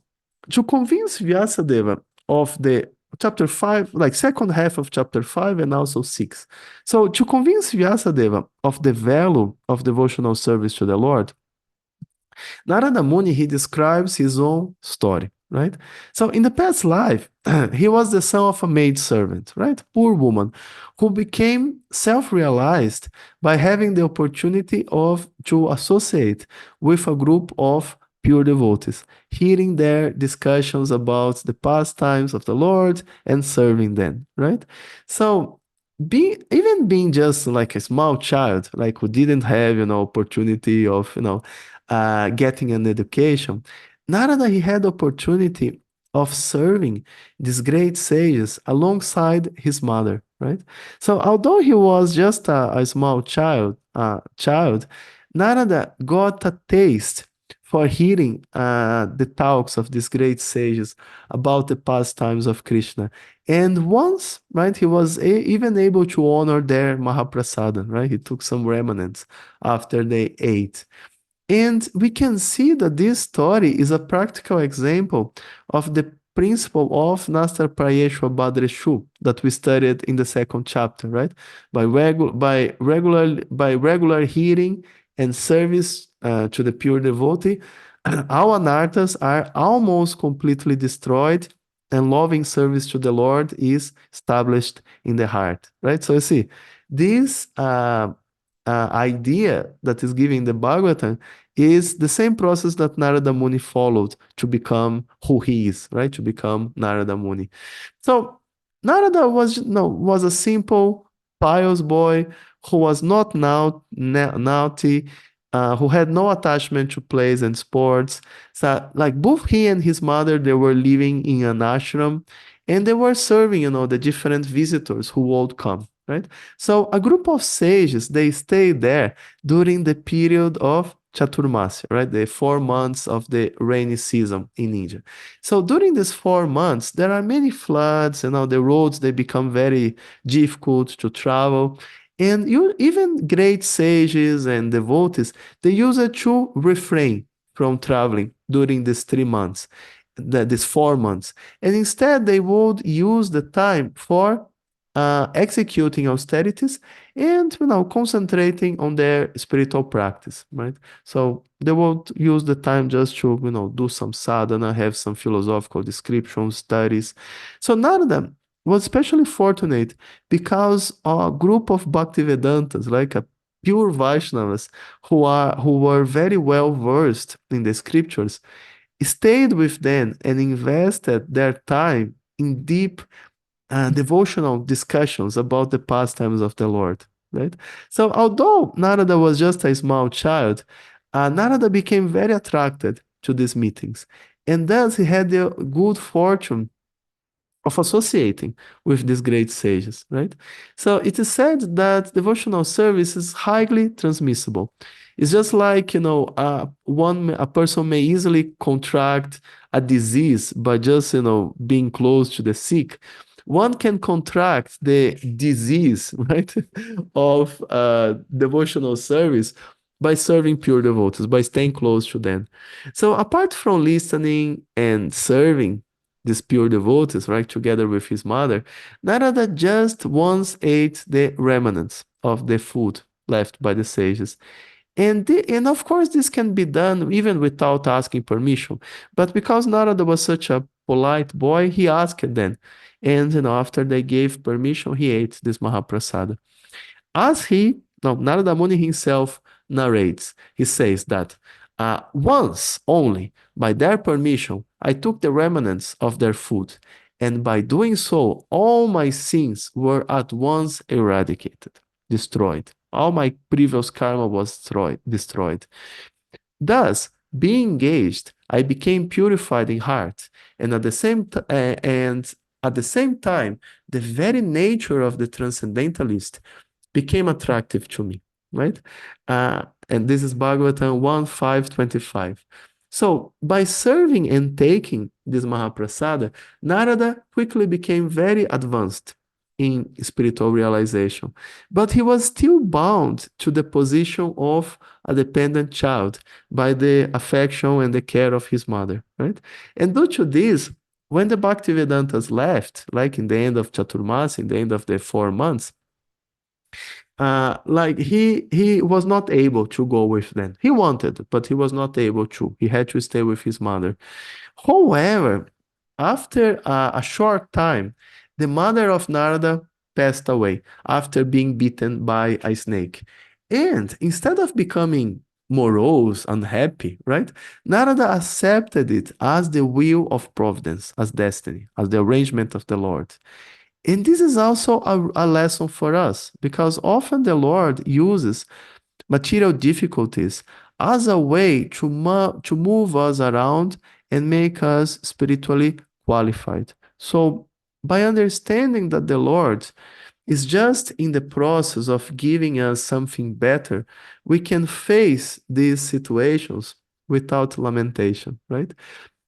to convince Vyasadeva of the chapter 5, like second half of chapter 5 and also 6. So, to convince Vyasadeva of the value of devotional service to the Lord, Narada Muni, he describes his own story, right? So in the past life, he was the son of a maid servant, right? Poor woman who became self-realized by having the opportunity to associate with a group of pure devotees, hearing their discussions about the pastimes of the Lord and serving them, right? So even being just like a small child, like who didn't have, opportunity of, getting an education, Narada, he had opportunity of serving these great sages alongside his mother, right? So although he was just a small child, Narada got a taste for hearing the talks of these great sages about the pastimes of Krishna. And once, right, he was even able to honor their Mahaprasadam, right? He took some remnants after they ate. And we can see that this story is a practical example of the principle of Nastar Prayeshwa Badreshu that we studied in the second chapter, right? By regular hearing and service to the pure devotee, our anarthas are almost completely destroyed, and loving service to the Lord is established in the heart, right? So you see, this idea that is given in the Bhagavatam is the same process that Narada Muni followed to become who he is, right? To become Narada Muni. So Narada was a simple, pious boy who was not naughty, who had no attachment to plays and sports. So like both he and his mother, they were living in an ashram, and they were serving, the different visitors who would come, right? So a group of sages, they stayed there during the period of Chaturmasya, right? The 4 months of the rainy season in India. So during these 4 months, there are many floods, and the roads, they become very difficult to travel. And even great sages and devotees, they use it to refrain from traveling during these 3 months, these 4 months. And instead, they would use the time for executing austerities and concentrating on their spiritual practice, right? So they would use the time just to do some sadhana, have some philosophical descriptions, studies. So Narada was especially fortunate because a group of Bhaktivedantas, like a pure Vaishnavas who were very well versed in the scriptures, stayed with them and invested their time in deep devotional discussions about the pastimes of the Lord, right? So although Narada was just a small child, Narada became very attracted to these meetings. And thus he had the good fortune of associating with these great sages, right? So it is said that devotional service is highly transmissible. It's just like, a person may easily contract a disease by just, being close to the sick. One can contract the disease, right, of devotional service by serving pure devotees, by staying close to them. So apart from listening and serving, these pure devotees, right, together with his mother, Narada just once ate the remnants of the food left by the sages. And of course, this can be done even without asking permission. But because Narada was such a polite boy, he asked them. And after they gave permission, he ate this Mahaprasada. As Narada Muni himself narrates, he says that once only, by their permission, I took the remnants of their food, and by doing so, all my sins were at once eradicated, destroyed. All my previous karma was destroyed. Thus, being engaged, I became purified in heart, and at the same time, the very nature of the transcendentalist became attractive to me, right? And this is Bhagavatam 1.5.25. So by serving and taking this Mahaprasada, Narada quickly became very advanced in spiritual realization, but he was still bound to the position of a dependent child by the affection and the care of his mother, right? And due to this, when the Bhaktivedantas left, like in the end of Chaturmasi, in the end of the 4 months, like he was not able to go with them. He wanted, but he was not able to. He had to stay with his mother. However, after a short time, the mother of Narada passed away after being bitten by a snake. And instead of becoming morose, unhappy, right? Narada accepted it as the will of providence, as destiny, as the arrangement of the Lord. And this is also a lesson for us because often the Lord uses material difficulties as a way to move us around and make us spiritually qualified. So, by understanding that the Lord is just in the process of giving us something better, we can face these situations without lamentation, right?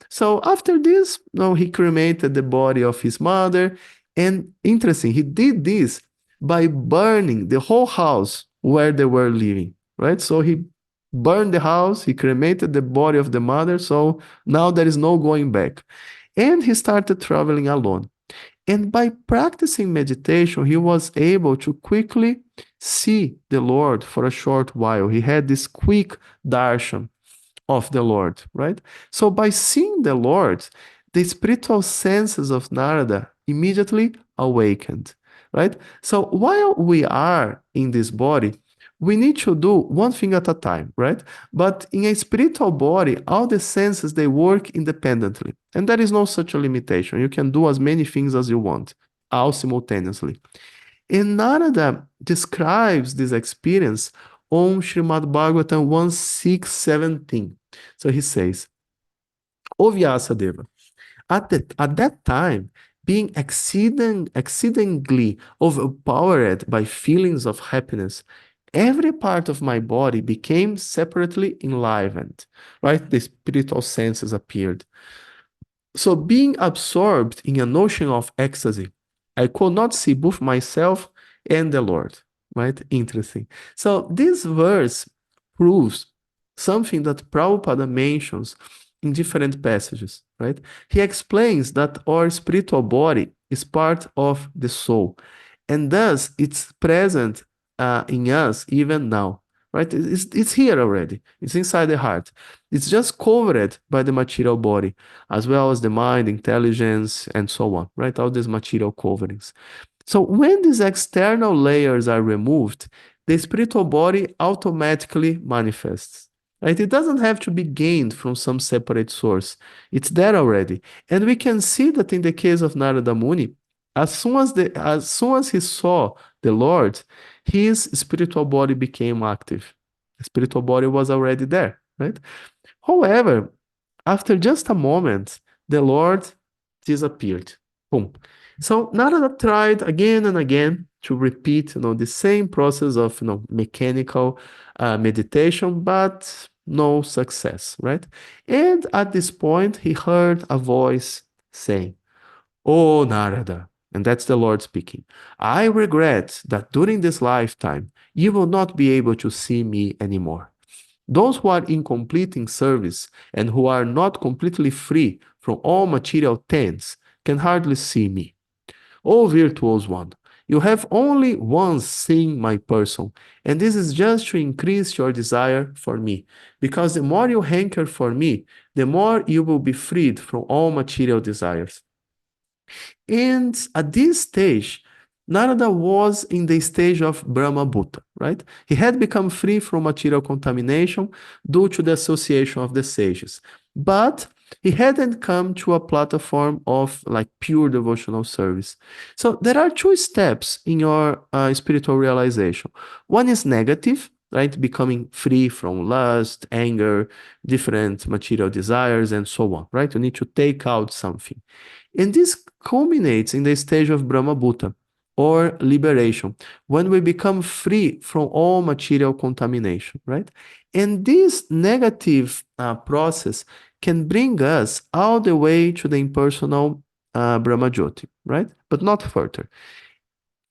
So after this, no, he cremated the body of his mother. And interesting, he did this by burning the whole house where they were living, right? So he burned the house, he cremated the body of the mother. So now there is no going back. And he started traveling alone. And by practicing meditation, he was able to quickly see the Lord for a short while. He had this quick darshan of the Lord, right? So by seeing the Lord, the spiritual senses of Narada immediately awakened, right? So while we are in this body, we need to do one thing at a time, right? But in a spiritual body, all the senses, they work independently. And there is no such a limitation. You can do as many things as you want, all simultaneously. And Narada describes this experience on Srimad Bhagavatam 1.6.17. So he says, O Vyasadeva, at that time, being exceedingly overpowered by feelings of happiness, every part of my body became separately enlivened, right? The spiritual senses appeared. So being absorbed in an ocean of ecstasy, I could not see both myself and the Lord, right? Interesting. So this verse proves something that Prabhupada mentions in different passages, right? He explains that our spiritual body is part of the soul, and thus it's present in us even now, right? It's here already. It's inside the heart. It's just covered by the material body, as well as the mind, intelligence, and so on, right? All these material coverings. So when these external layers are removed, the spiritual body automatically manifests. Right? It doesn't have to be gained from some separate source. It's there already. And we can see that in the case of Narada Muni, as soon as he saw the Lord, his spiritual body became active. The spiritual body was already there, right? However, after just a moment, the Lord disappeared. Boom. So Narada tried again and again to repeat, the same process of, mechanical meditation, but no success, right? And at this point, he heard a voice saying, "Oh, Narada," and that's the Lord speaking, "I regret that during this lifetime, you will not be able to see me anymore. Those who are incomplete in service and who are not completely free from all material tents can hardly see me. O virtuous one, you have only once seen my person, and this is just to increase your desire for me, because the more you hanker for me, the more you will be freed from all material desires." And at this stage, Narada was in the stage of Brahma Bhuta, right? He had become free from material contamination due to the association of the sages. But he hadn't come to a platform of like pure devotional service. So there are two steps in your spiritual realization. One is negative, right? Becoming free from lust, anger, different material desires, and so on, right? You need to take out something. And this culminates in the stage of Brahma Bhuta, or liberation, when we become free from all material contamination, right? And this negative process can bring us all the way to the impersonal Brahma Jyoti, right? But not further.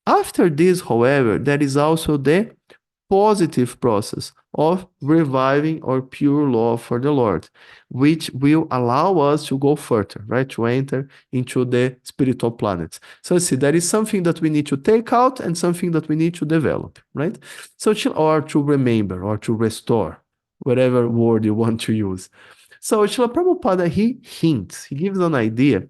After this, however, there is also the positive process of reviving our pure love for the Lord, which will allow us to go further, right? To enter into the spiritual planets. So see, there is something that we need to take out and something that we need to develop, right? So, or to remember or to restore, whatever word you want to use. So Srila Prabhupada, he hints, he gives an idea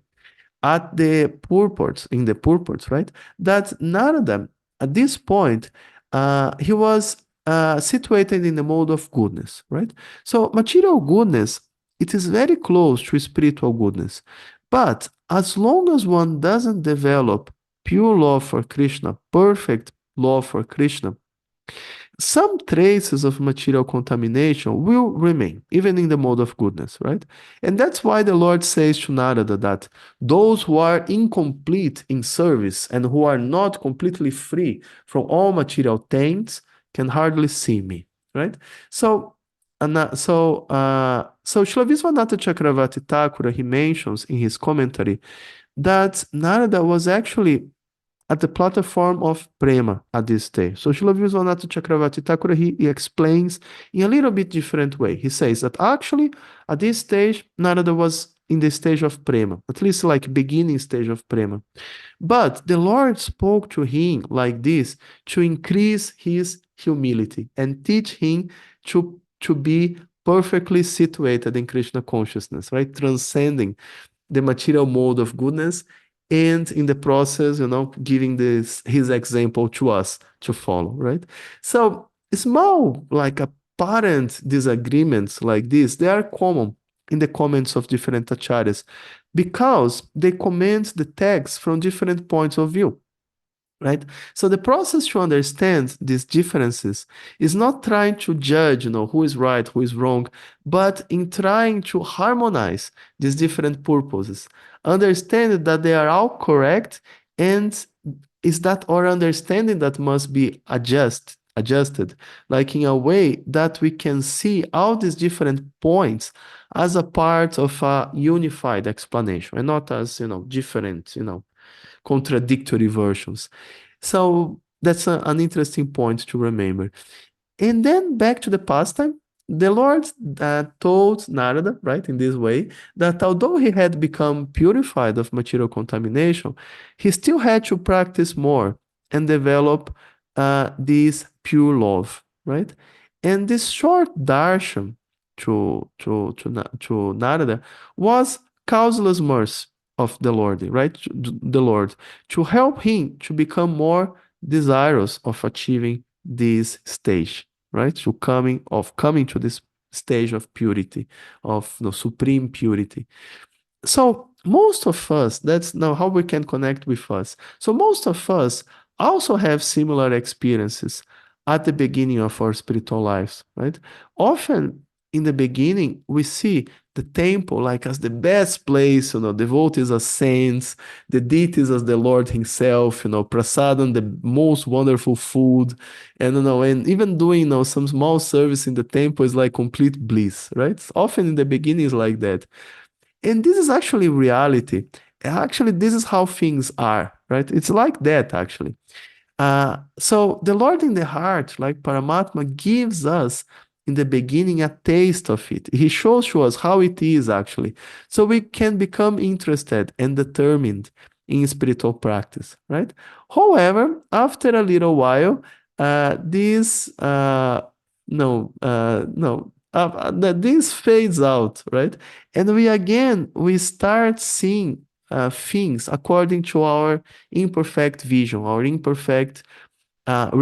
at the purports, in the purports, right? That Narada, at this point, he was situated in the mode of goodness, right? So material goodness, it is very close to spiritual goodness. But as long as one doesn't develop pure love for Krishna, perfect love for Krishna, some traces of material contamination will remain, even in the mode of goodness, right? And that's why the Lord says to Narada that those who are incomplete in service and who are not completely free from all material taints can hardly see me, right? So, so Srila Viswanatha Chakravarti Thakura, he mentions in his commentary that Narada was actually at the platform of prema at this stage. So Srila Viswanatha Chakravarti Thakura, he explains in a little bit different way. He says that actually at this stage, Narada was in the stage of prema, at least like beginning stage of prema. But the Lord spoke to him like this to increase his humility and teach him to be perfectly situated in Krishna consciousness, right? Transcending the material mode of goodness, and in the process, giving his example to us to follow, right? So small, like apparent disagreements like this, they are common in the comments of different acharyas because they comment the text from different points of view, right? So the process to understand these differences is not trying to judge, who is right, who is wrong, but in trying to harmonize these different purposes, understand that they are all correct, and is that our understanding that must be adjusted, like in a way that we can see all these different points as a part of a unified explanation and not as, different, contradictory versions. So that's an interesting point to remember. And then back to the pastime, the Lord told Narada, right, in this way, that although he had become purified of material contamination, he still had to practice more and develop this pure love, right? And this short darshan to Narada was causeless mercy of the Lord, right? The Lord, to help him to become more desirous of achieving this stage, right? Coming to this stage of purity, of supreme purity. So most of us, that's now how we can connect with us. So most of us also have similar experiences at the beginning of our spiritual lives, right? Often in the beginning, we see the temple like as the best place, devotees as saints, the deities as the Lord himself, prasadam, the most wonderful food, and and even doing some small service in the temple is like complete bliss, right? Often in the beginning is like that. And this is actually reality. Actually, this is how things are, right? It's like that, actually. So the Lord in the heart, like Paramatma, gives us in the beginning a taste of it. He shows to us how it is actually. So we can become interested and determined in spiritual practice, right? However, after a little while, this no no this fades out, right? And we start seeing things according to our imperfect vision, our imperfect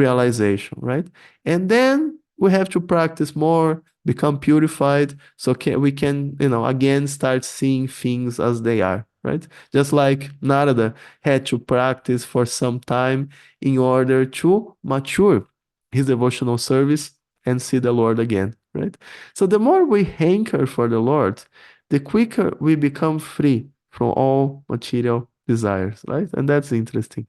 realization, right? And then we have to practice more, become purified, so we can, again start seeing things as they are, right? Just like Narada had to practice for some time in order to mature his devotional service and see the Lord again, right? So the more we hanker for the Lord, the quicker we become free from all material desires, right? And that's interesting.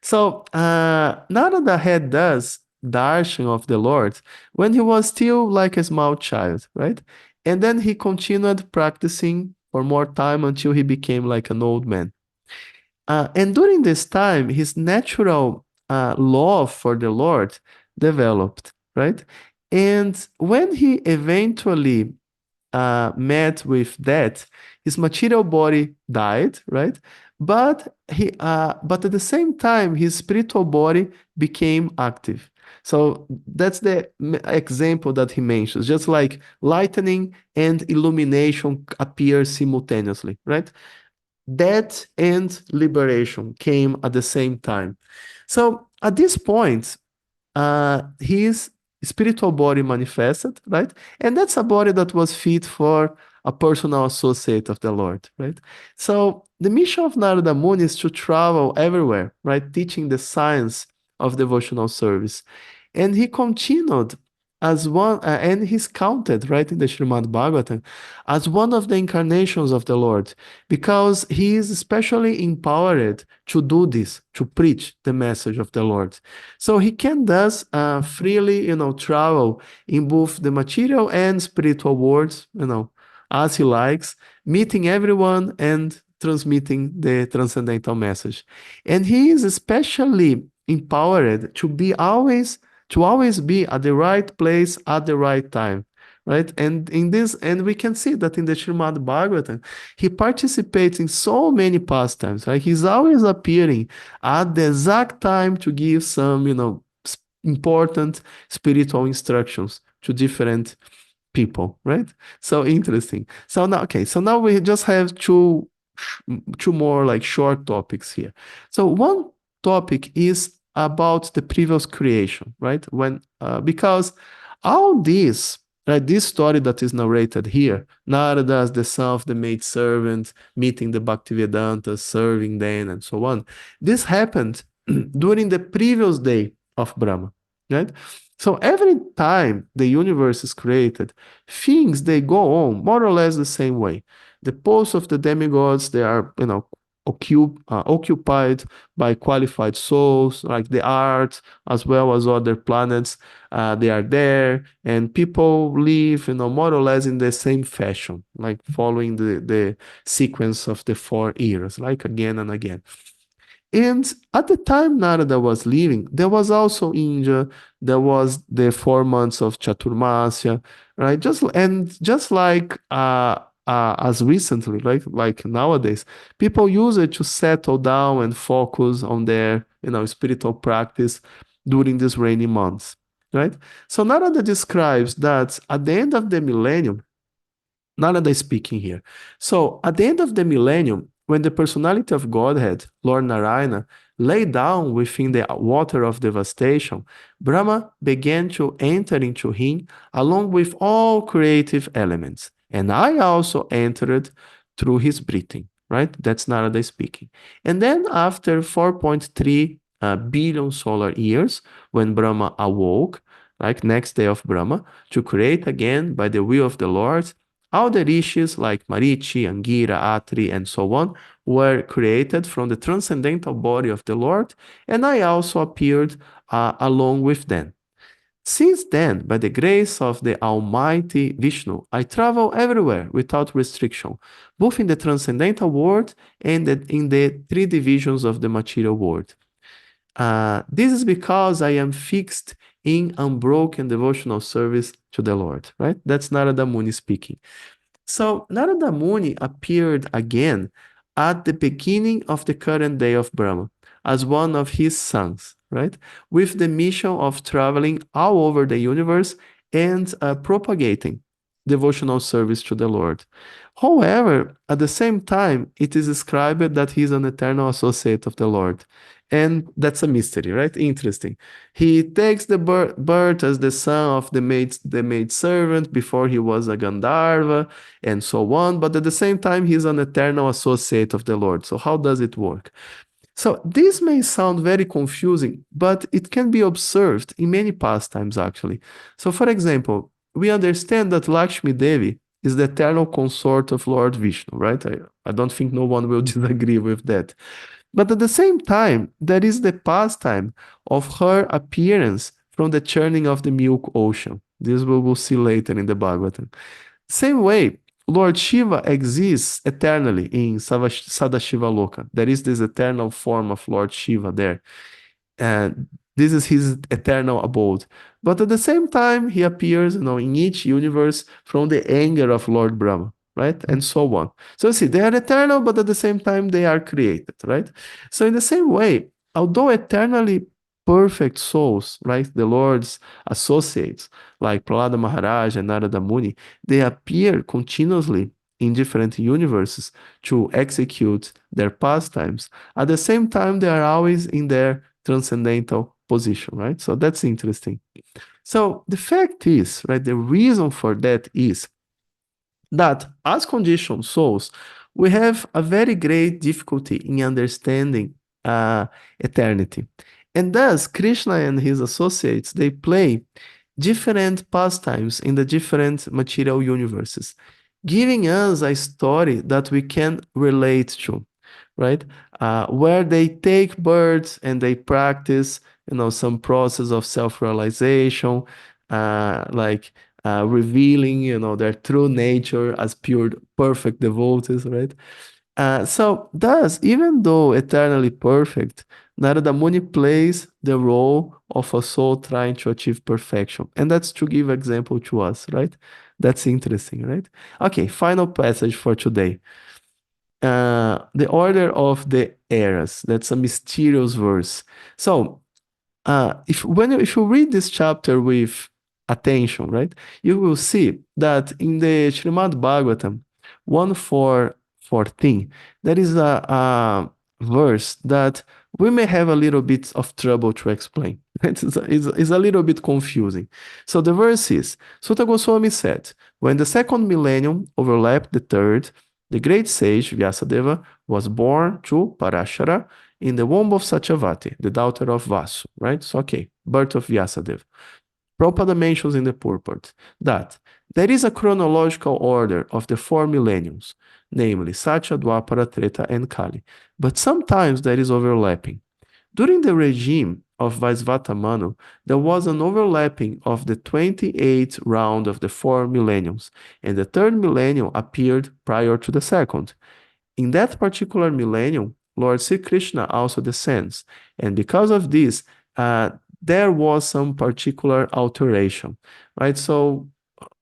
So Narada had thus darshan of the Lord when he was still like a small child, right? And then he continued practicing for more time until he became like an old man. And during this time, his natural love for the Lord developed, right? And when he eventually met with death, his material body died, right? But at the same time, his spiritual body became active. So that's the example that he mentions, just like lightning and illumination appear simultaneously, right? Death and liberation came at the same time. So at this point, his spiritual body manifested, right? And that's a body that was fit for a personal associate of the Lord, right? So the mission of Narada Muni is to travel everywhere, right? Teaching the science of devotional service. And he continued as one, and he's counted, right, in the Srimad Bhagavatam as one of the incarnations of the Lord, because he is especially empowered to do this, to preach the message of the Lord. So he can thus freely, travel in both the material and spiritual worlds, as he likes, meeting everyone and transmitting the transcendental message. And he is especially empowered to always be at the right place at the right time. Right. And we can see that in the Srimad Bhagavatam, he participates in so many pastimes. Right? He's always appearing at the exact time to give some, important spiritual instructions to different people, right? So interesting. So now we just have two more like short topics here. So one topic is about the previous creation, right? Because all this, right, this story that is narrated here, Narada as the son of the maid servant, meeting the Bhaktivedanta, serving them, and so on. This happened during the previous day of Brahma, right? So every time the universe is created, things they go on more or less the same way. The posts of the demigods, they are, occupied by qualified souls, like the art, as well as other planets. They are there, and people live, more or less in the same fashion, like following the sequence of the 4 years, like again and again. And at the time Narada was living, there was also India, there was the 4 months of Chaturmasya, right? Just like as recently, like nowadays, people use it to settle down and focus on their spiritual practice during these rainy months, right? So Narada describes that at the end of the millennium, Narada is speaking here. So, at the end of the millennium, when the personality of Godhead, Lord Narayana, lay down within the water of devastation, Brahma began to enter into him along with all creative elements. And I also entered through his breathing, right? That's Narada speaking. And then, after 4.3 billion solar years, when Brahma awoke, like next day of Brahma, to create again by the will of the Lord, All the rishis like Marichi, Angira, Atri, and so on were created from the transcendental body of the Lord, and I also appeared along with them. Since then, by the grace of the Almighty Vishnu, I travel everywhere without restriction, both in the transcendental world and in the three divisions of the material world. This is because I am fixed in unbroken devotional service to the Lord, right? That's Narada Muni speaking. So Narada Muni appeared again at the beginning of the current day of Brahma as one of his sons, right? With the mission of traveling all over the universe and propagating devotional service to the Lord. However, at the same time, it is described that he is an eternal associate of the Lord. And that's a mystery, right? Interesting. He takes the birth as the son of the maid servant before he was a Gandharva and so on. But at the same time, he's an eternal associate of the Lord. So how does it work? So this may sound very confusing, but it can be observed in many pastimes actually. So for example, we understand that Lakshmi Devi is the eternal consort of Lord Vishnu, right? I don't think no one will disagree with that. But at the same time, there is the pastime of her appearance from the churning of the milk ocean. This we will see later in the Bhagavatam. Same way, Lord Shiva exists eternally in Sadashiva Loka. There is this eternal form of Lord Shiva there. And this is his eternal abode. But at the same time, he appears, in each universe from the anger of Lord Brahma, right? And so on. So you see, they are eternal, but at the same time, they are created, right? So in the same way, although eternally perfect souls, right, the Lord's associates, like Prahlada Maharaj and Narada Muni, they appear continuously in different universes to execute their pastimes. At the same time, they are always in their transcendental position, right? So that's interesting. So the fact is, right, the reason for that is that as conditioned souls, we have a very great difficulty in understanding eternity. And thus, Krishna and his associates, they play different pastimes in the different material universes, giving us a story that we can relate to, right? Where they take birds and they practice, some process of self-realization, like revealing, their true nature as pure, perfect devotees, right? So thus, even though eternally perfect, Narada Muni plays the role of a soul trying to achieve perfection. And that's to give example to us, right? That's interesting, right? Okay, final passage for today. The order of the eras. That's a mysterious verse. So, if you read this chapter with attention, right, you will see that in the Srimad Bhagavatam 1:14, there is a verse that we may have a little bit of trouble to explain. It's a little bit confusing. So the verse is, Sutta Goswami said, when the second millennium overlapped the third, the great sage Vyasadeva was born to Parashara in the womb of Satyavati, the daughter of Vasu, right? So, okay, birth of Vyasadeva. Prabhupada mentions in the purport that there is a chronological order of the four millenniums, namely Satya, Dwapara, Treta, and Kali, but sometimes there is overlapping. During the regime of Vaisvata Manu, there was an overlapping of the 28th round of the four millenniums, and the third millennium appeared prior to the second. In that particular millennium, Lord Sri Krishna also descends, and because of this, there was some particular alteration, right? So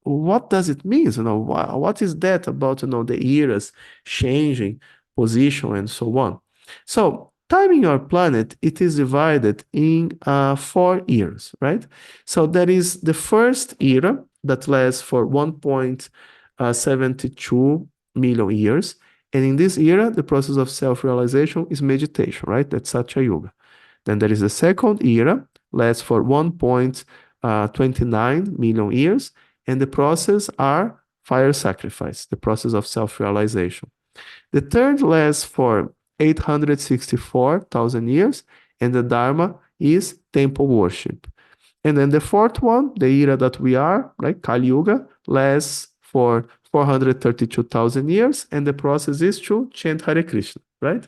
what does it mean? What is that about, the eras changing position and so on? So timing our planet, it is divided in 4 eras, right? So there is the first era that lasts for 1.72 million years. And in this era, the process of self-realization is meditation, right? That's Satya Yuga. Then there is the second era, lasts for 1.29 million years, and the process are fire sacrifice, the process of self-realization. The third lasts for 864,000 years, and the Dharma is temple worship. And then the fourth one, the era that we are, right, Kali Yuga, lasts for 432,000 years, and the process is to chant Hare Krishna, right?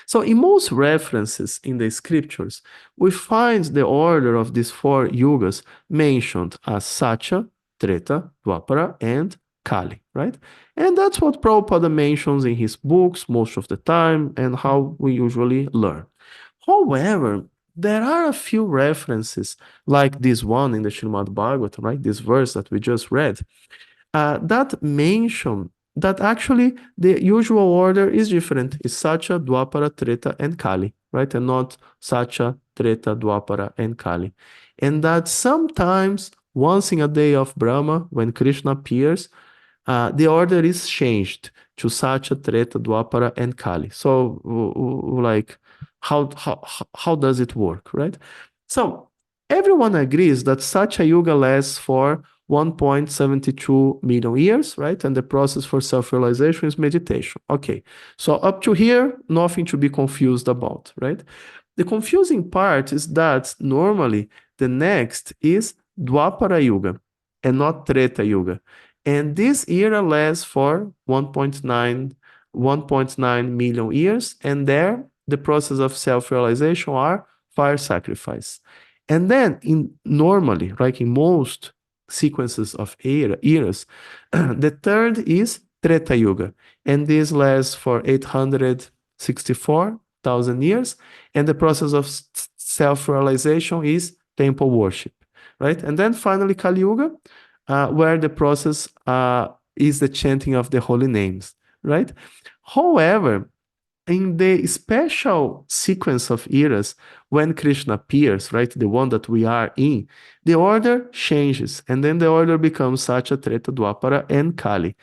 So in most references in the scriptures, we find the order of these four yugas mentioned as Satya, Treta, Dwapara, and Kali, right? And that's what Prabhupada mentions in his books most of the time and how we usually learn. However, there are a few references, like this one in the Srimad Bhagavatam, right? This verse that we just read, that mention that actually the usual order is different. It's Satya, Dwapara, Treta, and Kali, right? And not Satya, Treta, Dwapara, and Kali. And that sometimes, once in a day of Brahma, when Krishna appears, the order is changed to Satya, Treta, Dwapara, and Kali. So, like, how does it work, right? So, everyone agrees that Satya Yuga lasts for 1.72 million years, right? And the process for self-realization is meditation. Okay, so up to here, nothing to be confused about, right? The confusing part is that normally the next is Dwapara Yuga and not Treta Yuga. And this era lasts for 1.9 million years, and there the process of self-realization are fire sacrifice. And then normally, like in most sequences of eras, the third is Treta Yuga, and this lasts for 864,000 years, and the process of self-realization is temple worship, right? And then finally Kali Yuga, where the process is the chanting of the holy names, right? However, in the special sequence of eras, when Krishna appears, right, the one that we are in, the order changes, and then the order becomes Satya, Treta, Dwapara, and Kali.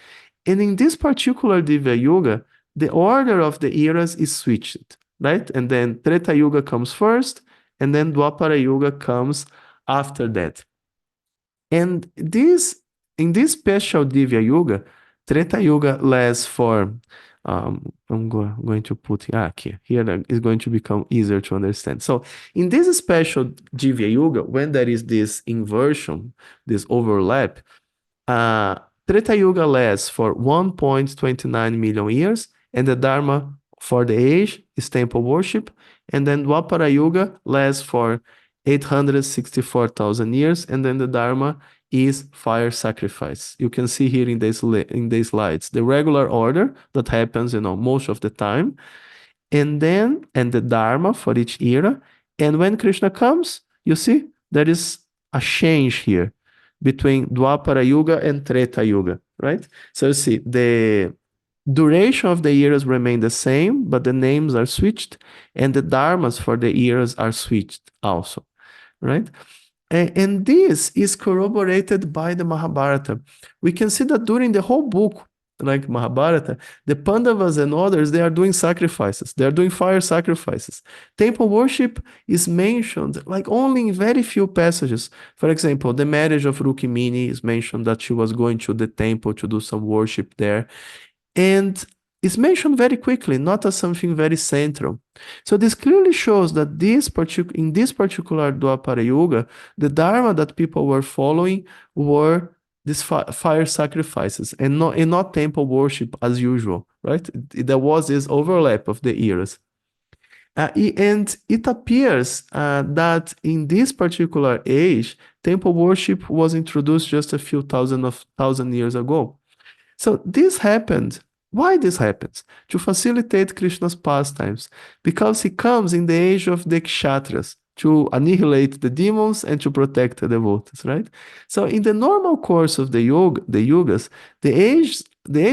And in this particular Divya Yuga, the order of the eras is switched, right? And then Treta Yuga comes first, and then Dwapara Yuga comes after that. And in this special Divya Yuga, Treta Yuga lasts for, I'm going to put here is going to become easier to understand. So in this special Divya Yuga, when there is this inversion, this overlap, Treta Yuga lasts for 1.29 million years, and the Dharma for the age is temple worship, and then Dwapara Yuga lasts for 864,000 years, and then the Dharma is fire sacrifice. You can see here in these slides the regular order that happens, most of the time, and the Dharma for each era. And when Krishna comes, you see there is a change here between Dwapara Yuga and Treta Yuga, right? So you see the duration of the eras remain the same, but the names are switched, and the dharmas for the eras are switched also, right? And this is corroborated by the Mahabharata. We can see that during the whole book, like Mahabharata, the Pandavas and others, they are doing sacrifices. They are doing fire sacrifices. Temple worship is mentioned like only in very few passages. For example, the marriage of Rukmini is mentioned that she was going to the temple to do some worship there. And it's mentioned very quickly, not as something very central. So this clearly shows that in this particular Dwapara Yuga, the Dharma that people were following were these fire sacrifices and not temple worship as usual, right? There was this overlap of the eras. And it appears that in this particular age, temple worship was introduced just a few thousand years ago. So this happened. Why this happens? To facilitate Krishna's pastimes, because he comes in the age of the Kshatras to annihilate the demons and to protect the devotees, right? So in the normal course of the yugas, the age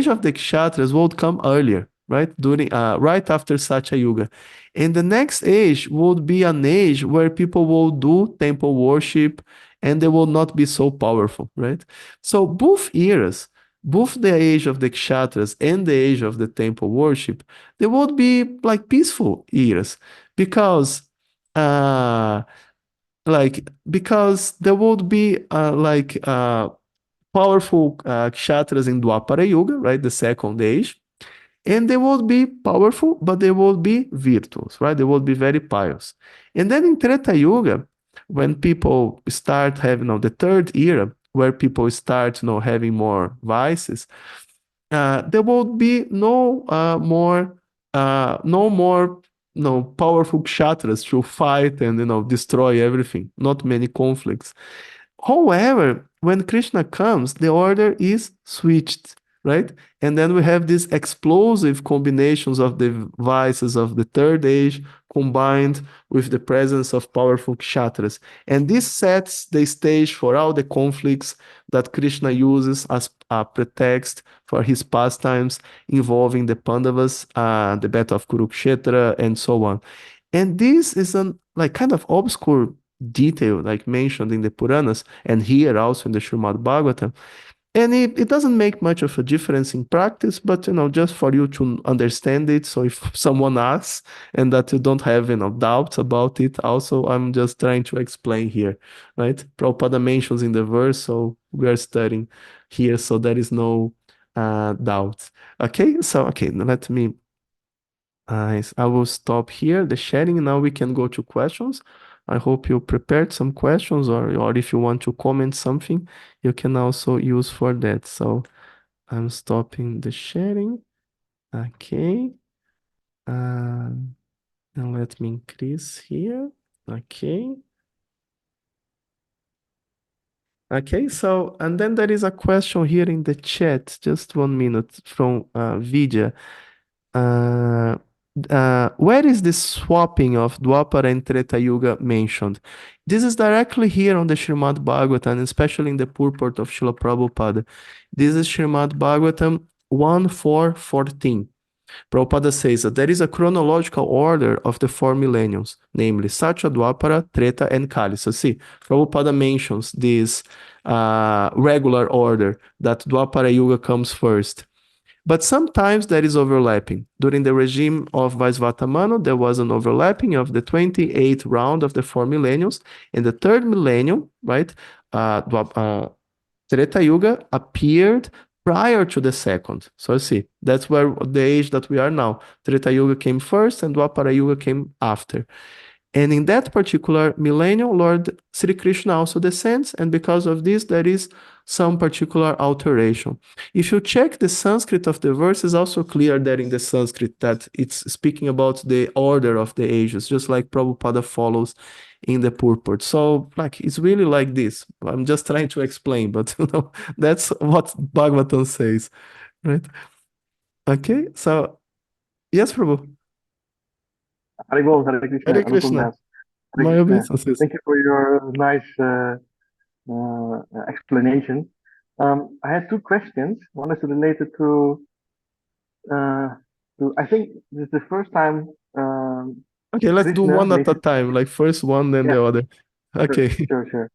of the Kshatras would come earlier, right? Right after Satya Yuga. And the next age would be an age where people will do temple worship and they will not be so powerful, right? So both eras, both the age of the Kshatras and the age of the temple worship, they would be like peaceful eras because there would be powerful Kshatras in Dwapara Yuga, right, the second age, and they would be powerful, but they would be virtuous, right? They would be very pious. And then in Treta Yuga, when people start having the third era, where people start, having more vices, there will be no more powerful kshatras to fight and destroy everything. Not many conflicts. However, when Krishna comes, the order is switched, right? And then we have these explosive combinations of the vices of the third age combined with the presence of powerful kshatras. And this sets the stage for all the conflicts that Krishna uses as a pretext for his pastimes involving the Pandavas, the battle of Kurukshetra, and so on. And this is an kind of obscure detail, like mentioned in the Puranas and here also in the Srimad Bhagavatam. And it doesn't make much of a difference in practice, but just for you to understand it. So if someone asks and that you don't have doubts about it, also I'm just trying to explain here, right? Prabhupada mentions in the verse, so we are studying here, so there is no doubt. Okay, so let me. I will stop here the sharing. Now we can go to questions. I hope you prepared some questions, or if you want to comment something, you can also use for that. So I'm stopping the sharing. Okay. Now let me increase here. Okay. Okay, so, and then there is a question here in the chat, just 1 minute, from Vidya. Where is the swapping of Dwapara and Treta Yuga mentioned? This is directly here on the Srimad Bhagavatam, especially in the purport of Srila Prabhupada. This is Srimad Bhagavatam 1.4.14. Prabhupada says that there is a chronological order of the 4 millenniums, namely Satya, Dwapara, Treta, and Kali. So see, Prabhupada mentions this regular order that Dwapara Yuga comes first. But sometimes there is overlapping. During the regime of Vaisvatamana, there was an overlapping of the 28th round of the 4 millenniums. In the third millennium, right, Treta Yuga appeared prior to the second. So see, that's where the age that we are now. Treta Yuga came first and Dwapara Yuga came after. And in that particular millennium, Lord Sri Krishna also descends, and because of this, there is some particular alteration. If you check the Sanskrit of the verse, it's also clear that in the Sanskrit that it's speaking about the order of the ages, just like Prabhupada follows in the purport. So, it's really like this. I'm just trying to explain, but that's what Bhagavatam says, right? Okay, so yes, Prabhu. Haribol, Hare Krishna, Hare Anupam Krishna. Das. Hare My Krishna. obeisances. Thank you for your nice explanation. I had two questions. One is related to I think this is the first time Okay, let's do Krishna one at a basically, time, like first one, then yeah, the other. sure, Okay. sure.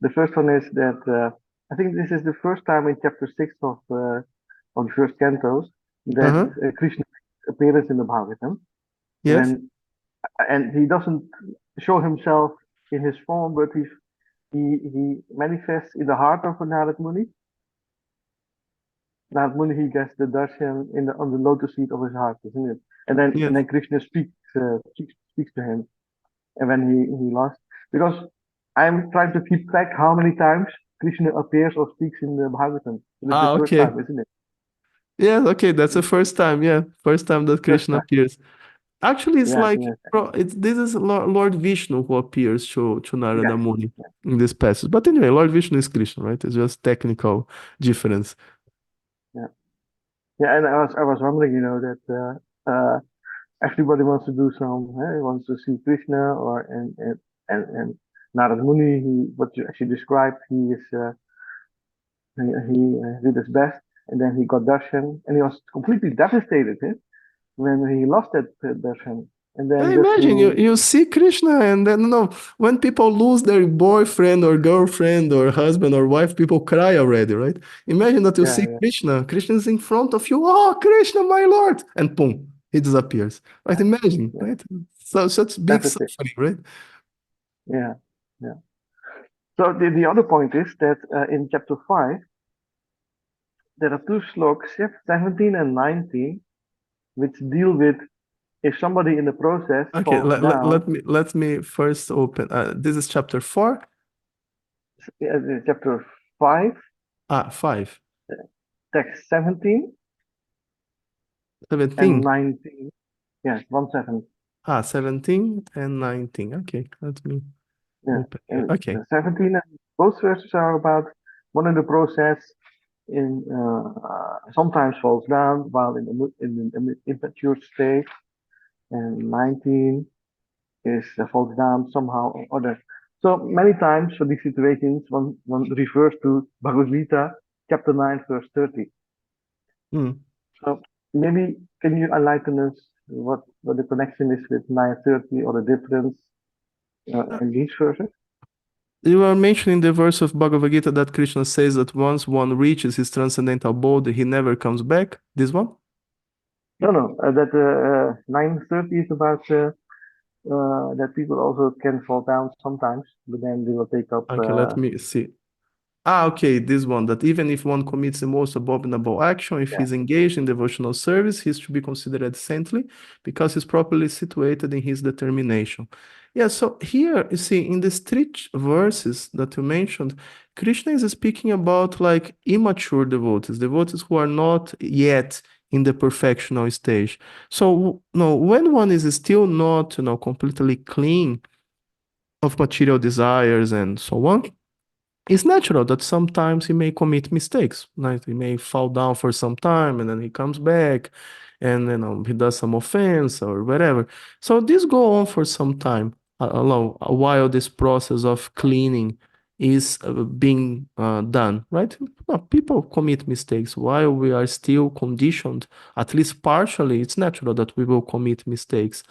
The first one is that I think this is the first time in chapter 6 of the first cantos that Uh-huh. Krishna appears in the Bhagavatam. Yes. And he doesn't show himself in his form, but he manifests in the heart of Narad Muni. Narad Muni, he gets the darshan on the lotus seat of his heart, isn't it? And Yes. then Krishna speaks to him, and when he lost, because I'm trying to keep track how many times Krishna appears or speaks in the Bhagavatam. This is the first Okay. time, isn't it? Yeah, okay, that's the first time. Yeah, first time that First Krishna time. appears. Actually, it's Yes, like yes, this is Lord Vishnu who appears to Narada yes, Muni in this passage. But anyway, Lord Vishnu is Krishna, right? It's just technical difference. yeah, yeah. And I was wondering, that everybody wants to do wants to see Krishna and Narad Muni. What you actually described, he did his best, and then he got darshan, and he was completely devastated when he lost that darshan. And Yeah, then just imagine you see Krishna, and then when people lose their boyfriend or girlfriend or husband or wife, people cry already, right? Imagine that you see yeah, Krishna. Krishna is in front of you. Oh, Krishna, my Lord! And boom, he disappears. Right? Imagine, yeah, right? So such big devastated. suffering, right? Yeah, yeah. So the other point is that in chapter 5 there are two slokas, 17 and 19, which deal with if somebody in the process Okay, falls down. let me first open. This is chapter 4. Chapter 5, 5. text 17 and 17. 19. Yes, 1-7. 17 and 19. Okay, let me Yeah, open here. and Okay. 17, and both verses are about one in the process in sometimes falls down while in the immature state, and 19 is falls down somehow or other. So many times for these situations, one refers to Bhagavad Gita, chapter 9, verse 30. Mm. So maybe can you enlighten us what the connection is with 9:30 or the difference in these verses? You were mentioning the verse of Bhagavad Gita that Krishna says that once one reaches his transcendental abode, he never comes back. This one? No, that 9:30 is about that people also can fall down sometimes, but then they will take up. Okay, let me see. Okay, this one, that even if one commits the most abominable action, if Yeah. he's engaged in devotional service, he's to be considered saintly because he's properly situated in his determination. Yeah, so here you see in these three verses that you mentioned, Krishna is speaking about like immature devotees who are not yet in the perfectional stage. So, no, when one is still not, completely clean of material desires and so on, it's natural that sometimes he may commit mistakes. Right? He may fall down for some time and then he comes back and he does some offense or whatever. So this go on for some time while this process of cleaning is being done, right? Well, people commit mistakes while we are still conditioned, at least partially. It's natural that we will commit mistakes.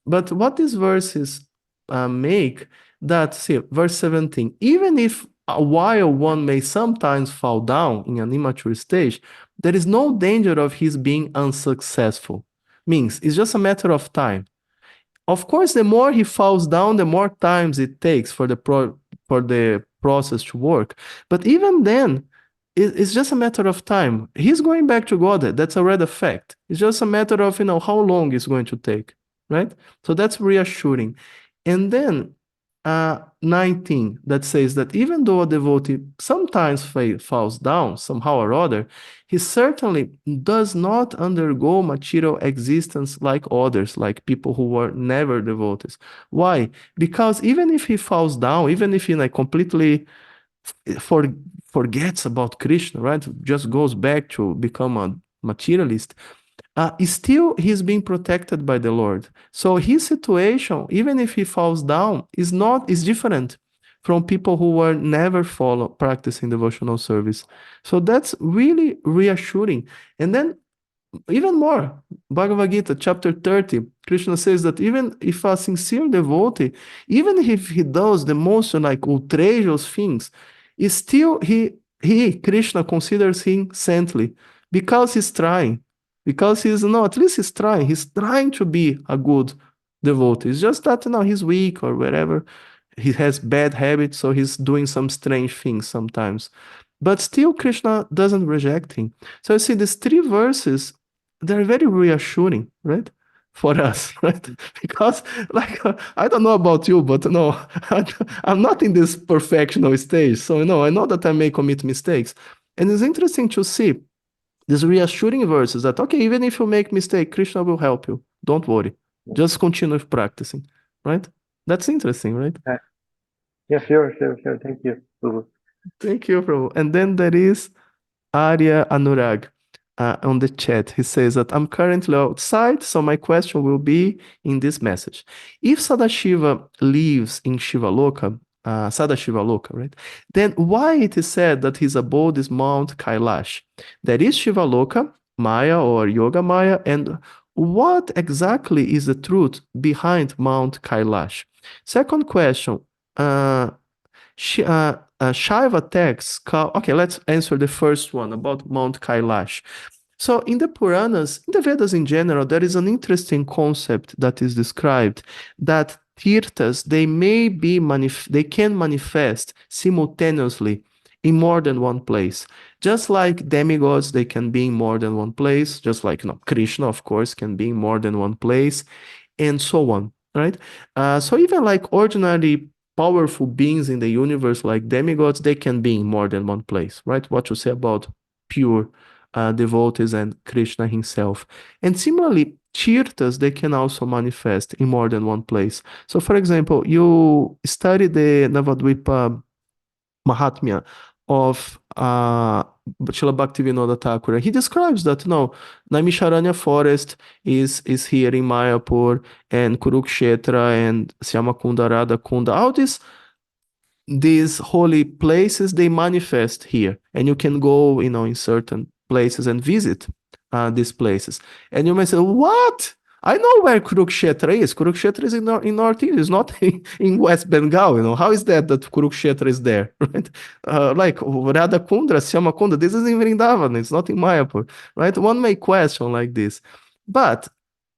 But what these verses make that, see, verse 17, even if while one may sometimes fall down in an immature stage, there is no danger of his being unsuccessful. Means it's just a matter of time. Of course, the more he falls down, the more times it takes for the process to work. But even then, it's just a matter of time. He's going back to God. That's already a fact. It's just a matter of how long it's going to take, right? So that's reassuring. And then 19 that says that even though a devotee sometimes falls down somehow or other, he certainly does not undergo material existence like others, like people who were never devotees. Why? Because even if he falls down, even if he completely forgets about Krishna, right? Just goes back to become a materialist, still he's being protected by the Lord. So his situation, even if he falls down, is different from people who were never practicing devotional service. So that's really reassuring. And then even more, Bhagavad Gita, chapter 30, Krishna says that even if a sincere devotee, even if he does the most outrageous things, is still Krishna considers him saintly because he's trying. Because at least he's trying. He's trying to be a good devotee. It's just that he's weak or whatever. He has bad habits, so he's doing some strange things sometimes. But still, Krishna doesn't reject him. So you see, these three verses, they're very reassuring, right? For us, right? Because, I don't know about you, but no, I'm not in this perfectional stage. So, I know that I may commit mistakes. And it's interesting to see these reassuring verses that, okay, even if you make mistake, Krishna will help you. Don't worry. Just continue practicing, right? That's interesting, right? Yeah, sure. Thank you, Prabhu. Thank you, Prabhu. And then there is Arya Anurag on the chat. He says that I'm currently outside, so my question will be in this message. If Sadashiva lives in Shivaloka, Sadashivaloka, right? Then why it is said that his abode is Mount Kailash? There is Shivaloka, Maya or Yoga Maya, and what exactly is the truth behind Mount Kailash? Second question, Shaiva texts okay, let's answer the first one about Mount Kailash. So in the Puranas, in the Vedas in general, there is an interesting concept that is described that tirthas, they can manifest simultaneously in more than one place. Just like demigods, they can be in more than one place, just like Krishna, of course, can be in more than one place, and so on, right? So even like ordinary powerful beings in the universe, like demigods, they can be in more than one place, right? What you say about pure devotees and Krishna himself. And similarly, Tirthas, they can also manifest in more than one place. So, for example, you study the Navadvipa Mahatmya of Srila Bhaktivinoda Thakur. He describes that, Naimisharanya forest is here in Mayapur, and Kurukshetra and Syamakunda, Radhakunda, all these holy places, they manifest here, and you can go, in certain places and visit these places. And you may say, what? I know where Kurukshetra is. Kurukshetra is in North India. It's not in West Bengal. How is that Kurukshetra is there, right? Like Radhakunda, Syamakunda, this is in Vrindavan. It's not in Mayapur, right? One may question like this. But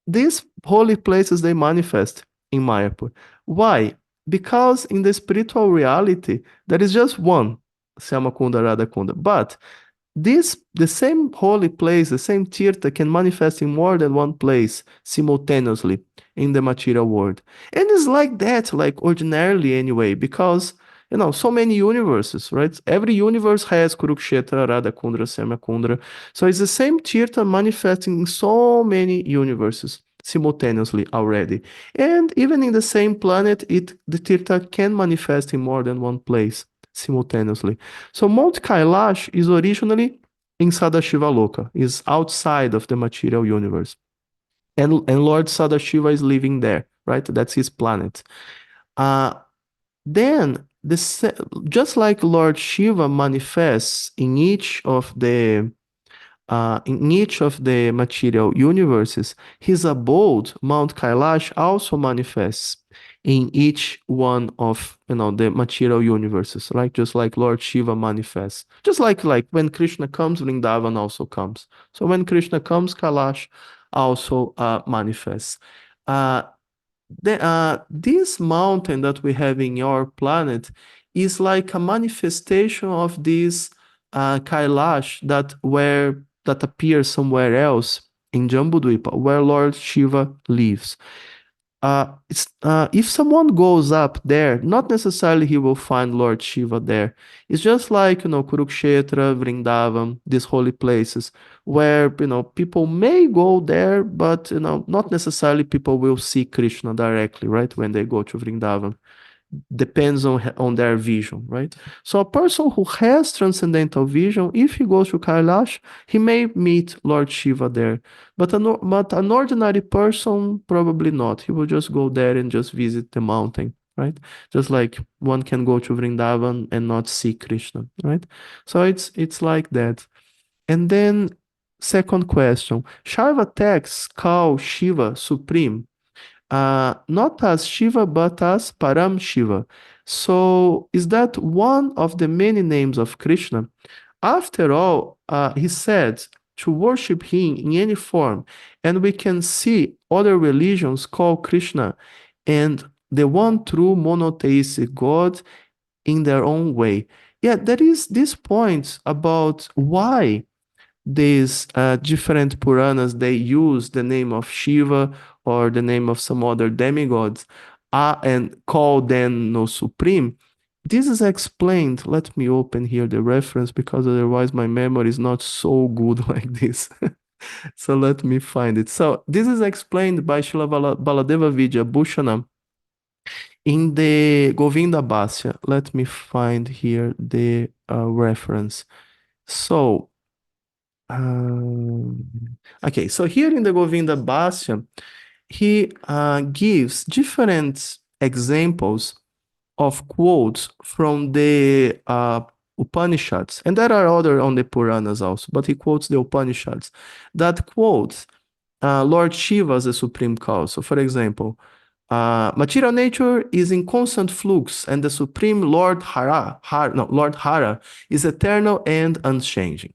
these holy places, they manifest in Mayapur. Why? Because in the spiritual reality, there is just one Syamakunda, Radhakunda. But the same holy place, the same tirtha can manifest in more than one place simultaneously in the material world. And it's like that, like ordinarily anyway, because so many universes, right? Every universe has Kurukshetra, Radhakunda, Syamakunda. So it's the same tirtha manifesting in so many universes simultaneously already. And even in the same planet, the tirtha can manifest in more than one place simultaneously. So Mount Kailash is originally in Sadashiva is outside of the material universe. And Lord Sadashiva is living there, right? That's his planet. Then, just like Lord Shiva manifests in each of the material universes, his abode, Mount Kailash, also manifests in each one of the material universes, right? Just like Lord Shiva manifests. Just like when Krishna comes, Vrindavan also comes. So when Krishna comes, Kailash also manifests. This mountain that we have in your planet is like a manifestation of this Kailash that appears somewhere else in Jambudvipa, where Lord Shiva lives. If someone goes up there, not necessarily he will find Lord Shiva there. It's just like, Kurukshetra, Vrindavan, these holy places where, people may go there, but, not necessarily people will see Krishna directly, right? When they go to Vrindavan. Depends on their vision, right? So a person who has transcendental vision, if he goes to Kailash, he may meet Lord Shiva there. But an ordinary person, probably not. He will just go there and just visit the mountain, right? Just like one can go to Vrindavan and not see Krishna, right? So it's like that. And then second question, Shaiva texts call Shiva supreme, not as Shiva, but as Param Shiva. So is that one of the many names of Krishna? After all, he said to worship him in any form, and we can see other religions call Krishna and the one true monotheistic God in their own way. Yeah, there is this point about why these different Puranas, they use the name of Shiva or the name of some other demigods and call them supreme. This is explained. Let me open here the reference because otherwise my memory is not so good like this. So let me find it. So this is explained by Srila Baladeva Vidya Bhushana in the Govinda Bhasya. Let me find here the reference. So okay, so here in the Govinda Bhasya, he gives different examples of quotes from the Upanishads, and there are other on the Puranas also, but he quotes the Upanishads that quotes Lord Shiva as the supreme cause. So, for example, material nature is in constant flux, and the supreme Lord Hara is eternal and unchanging.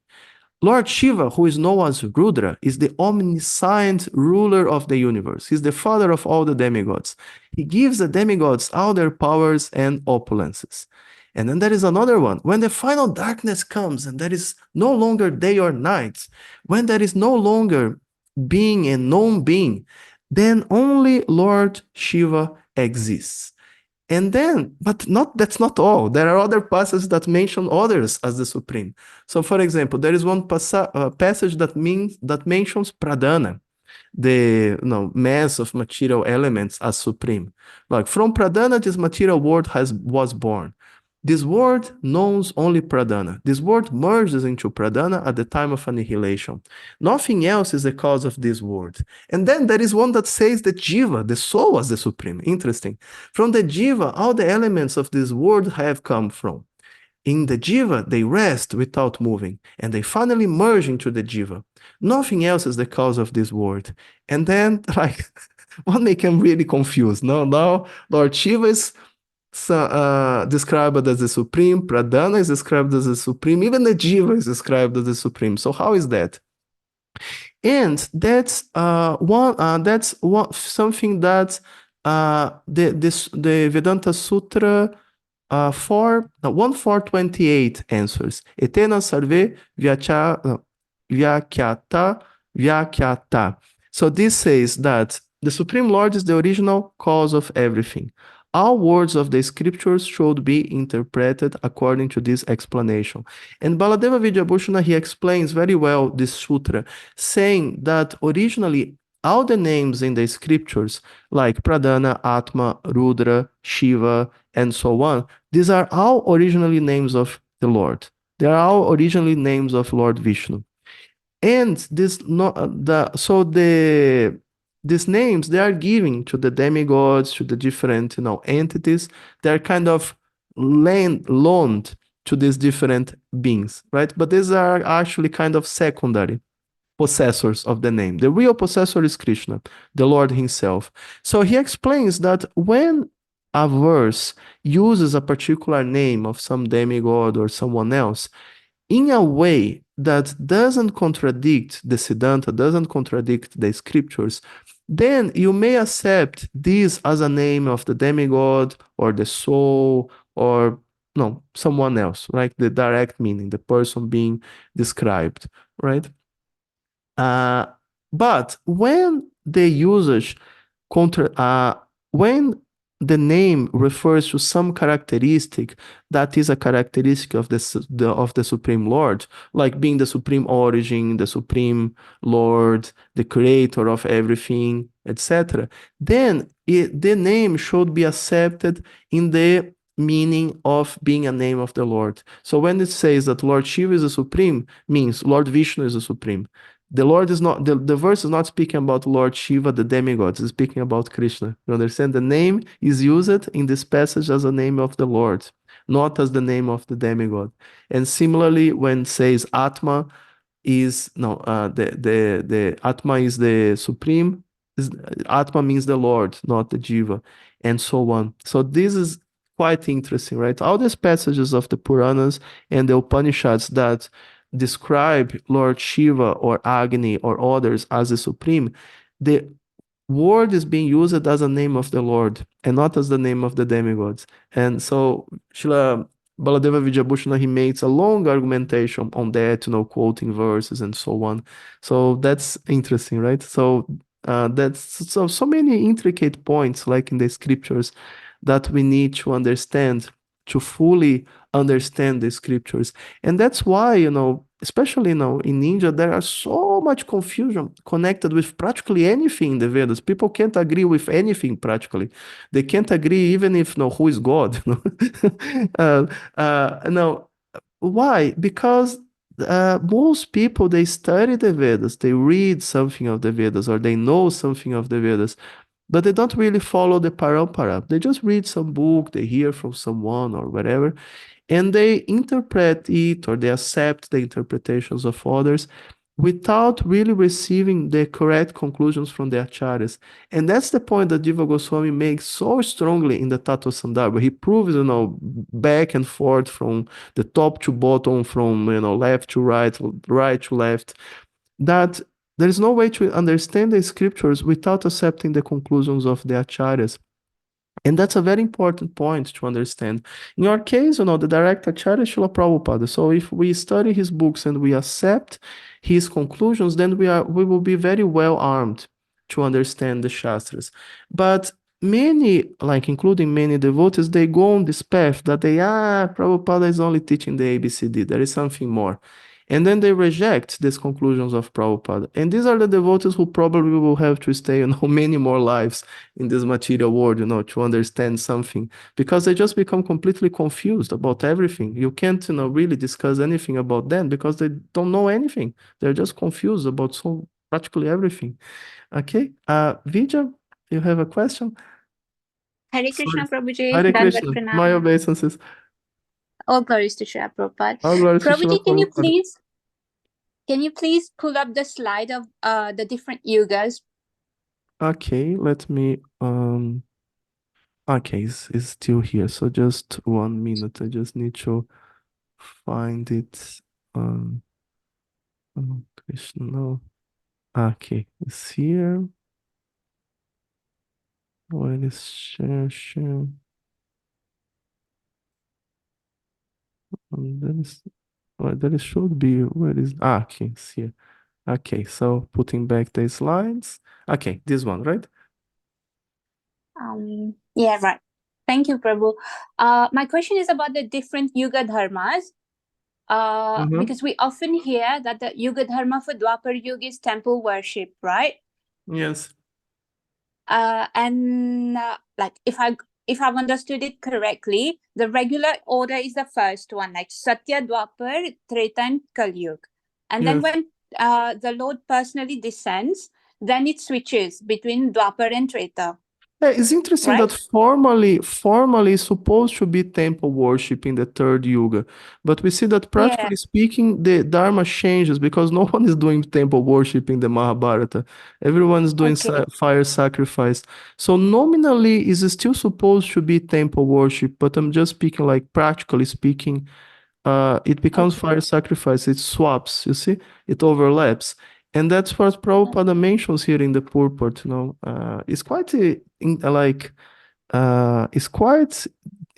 Lord Shiva, who is known as Rudra, is the omniscient ruler of the universe. He's the father of all the demigods. He gives the demigods all their powers and opulences. And then there is another one. When the final darkness comes and there is no longer day or night, when there is no longer being and non-being, then only Lord Shiva exists. And then, but that's not all. There are other passages that mention others as the supreme. So, for example, there is one passage that mentions pradana, the mass of material elements as supreme. Like from pradana, this material world was born. This world knows only pradana. This world merges into pradana at the time of annihilation. Nothing else is the cause of this world. And then there is one that says that jiva, the soul, was the supreme. Interesting. From the jiva, all the elements of this world have come from. In the jiva, they rest without moving, and they finally merge into the jiva. Nothing else is the cause of this world. And then, like, one may become really confused. Now Lord Shiva is described as the supreme, pradana is described as the supreme, even the jiva is described as the supreme. So how is that? And that's something that the Vedanta Sutra 1428 answers. Etena sarve vyakhyata. So this says that the Supreme Lord is the original cause of everything. All words of the scriptures should be interpreted according to this explanation. And Baladeva Vidyabhushana, he explains very well this sutra, saying that originally all the names in the scriptures, like Pradana, Atma, Rudra, Shiva, and so on, these are all originally names of the Lord. They are all originally names of Lord Vishnu. And these names, they are given to the demigods, to the different entities. They're kind of loaned to these different beings, right? But these are actually kind of secondary possessors of the name. The real possessor is Krishna, the Lord himself. So he explains that when a verse uses a particular name of some demigod or someone else in a way that doesn't contradict the Siddhanta, doesn't contradict the scriptures, then you may accept this as a name of the demigod or the soul or someone else, right? The direct meaning, the person being described, right? But when the usage when the name refers to some characteristic that is a characteristic of the Supreme Lord, like being the supreme origin, the Supreme Lord, the creator of everything, etc., then the name should be accepted in the meaning of being a name of the Lord. So when it says that Lord Shiva is the supreme, means Lord Vishnu is the supreme. The Lord is not, the verse is not speaking about Lord Shiva, the demigod. It's speaking about Krishna. You understand? The name is used in this passage as a name of the Lord, not as the name of the demigod. And similarly, when it says Atma is, the Atma is the supreme, Atma means the Lord, not the Jiva, and so on. So this is quite interesting, right? All these passages of the Puranas and the Upanishads that describe Lord Shiva or Agni or others as the supreme, the word is being used as a name of the Lord and not as the name of the demigods. And so Srila Baladeva Vidyabhushana, he makes a long argumentation on that, quoting verses and so on. So that's interesting, right? So that's so many intricate points, like in the scriptures, that we need to understand to fully understand the scriptures. And that's why, especially in India, there are so much confusion connected with practically anything in the Vedas. People can't agree with anything practically. They can't agree even if who is God. Why? Because most people, they study the Vedas, they read something of the Vedas, or they know something of the Vedas, but they don't really follow the parampara. They just read some book, they hear from someone or whatever, and they interpret it or they accept the interpretations of others without really receiving the correct conclusions from the acharyas. And that's the point that Jiva Goswami makes so strongly in the Tattva Sandarbha. He proves, back and forth from the top to bottom, from, left to right, right to left, that there is no way to understand the scriptures without accepting the conclusions of the acharyas. And that's a very important point to understand. In our case, the direct acharya is Srila Prabhupada. So if we study his books and we accept his conclusions, then we will be very well armed to understand the Shastras. But many, like including many devotees, they go on this path that Prabhupada is only teaching the ABCD, there is something more. And then they reject these conclusions of Prabhupada. And these are the devotees who probably will have to stay, many more lives in this material world, to understand something, because they just become completely confused about everything. You can't, really discuss anything about them because they don't know anything. They're just confused about so practically everything. Okay, Vijay, you have a question? Hare Sorry. Krishna Prabhuji, Hare Dandavat Krishna. Pranam. My obeisances. All glories to Srila Prabhupada. All glories to Srila Prabhuji, Prabhupada. can you please pull up the slide of the different yugas? Okay, let me okay, it's still here. So just 1 minute. I just need to find it. Um Krishna. No. Okay, it's here. Where is share? There should be where is okay, it's here. Okay, so putting back the slides. Okay, this one, right? Yeah, right. Thank you, Prabhu. My question is about the different yuga dharmas. Because we often hear that the yuga dharma for Dwapar Yuga is temple worship, right? Yes. And like if I've understood it correctly, the regular order is the first one, like Satya, Dwapar, Treta, and Kali Yuga. And then when the Lord personally descends, then it switches between Dwapar and Treta. Yeah, it's interesting right? that formally it's supposed to be temple worship in the third yuga, but we see that practically speaking, the dharma changes because no one is doing temple worship in the Mahabharata. Everyone is doing fire sacrifice. So nominally, is still supposed to be temple worship, but I'm just speaking like practically speaking, it becomes fire sacrifice. It swaps. You see, it overlaps. And that's what Prabhupada mentions here in the purport, it's quite it's quite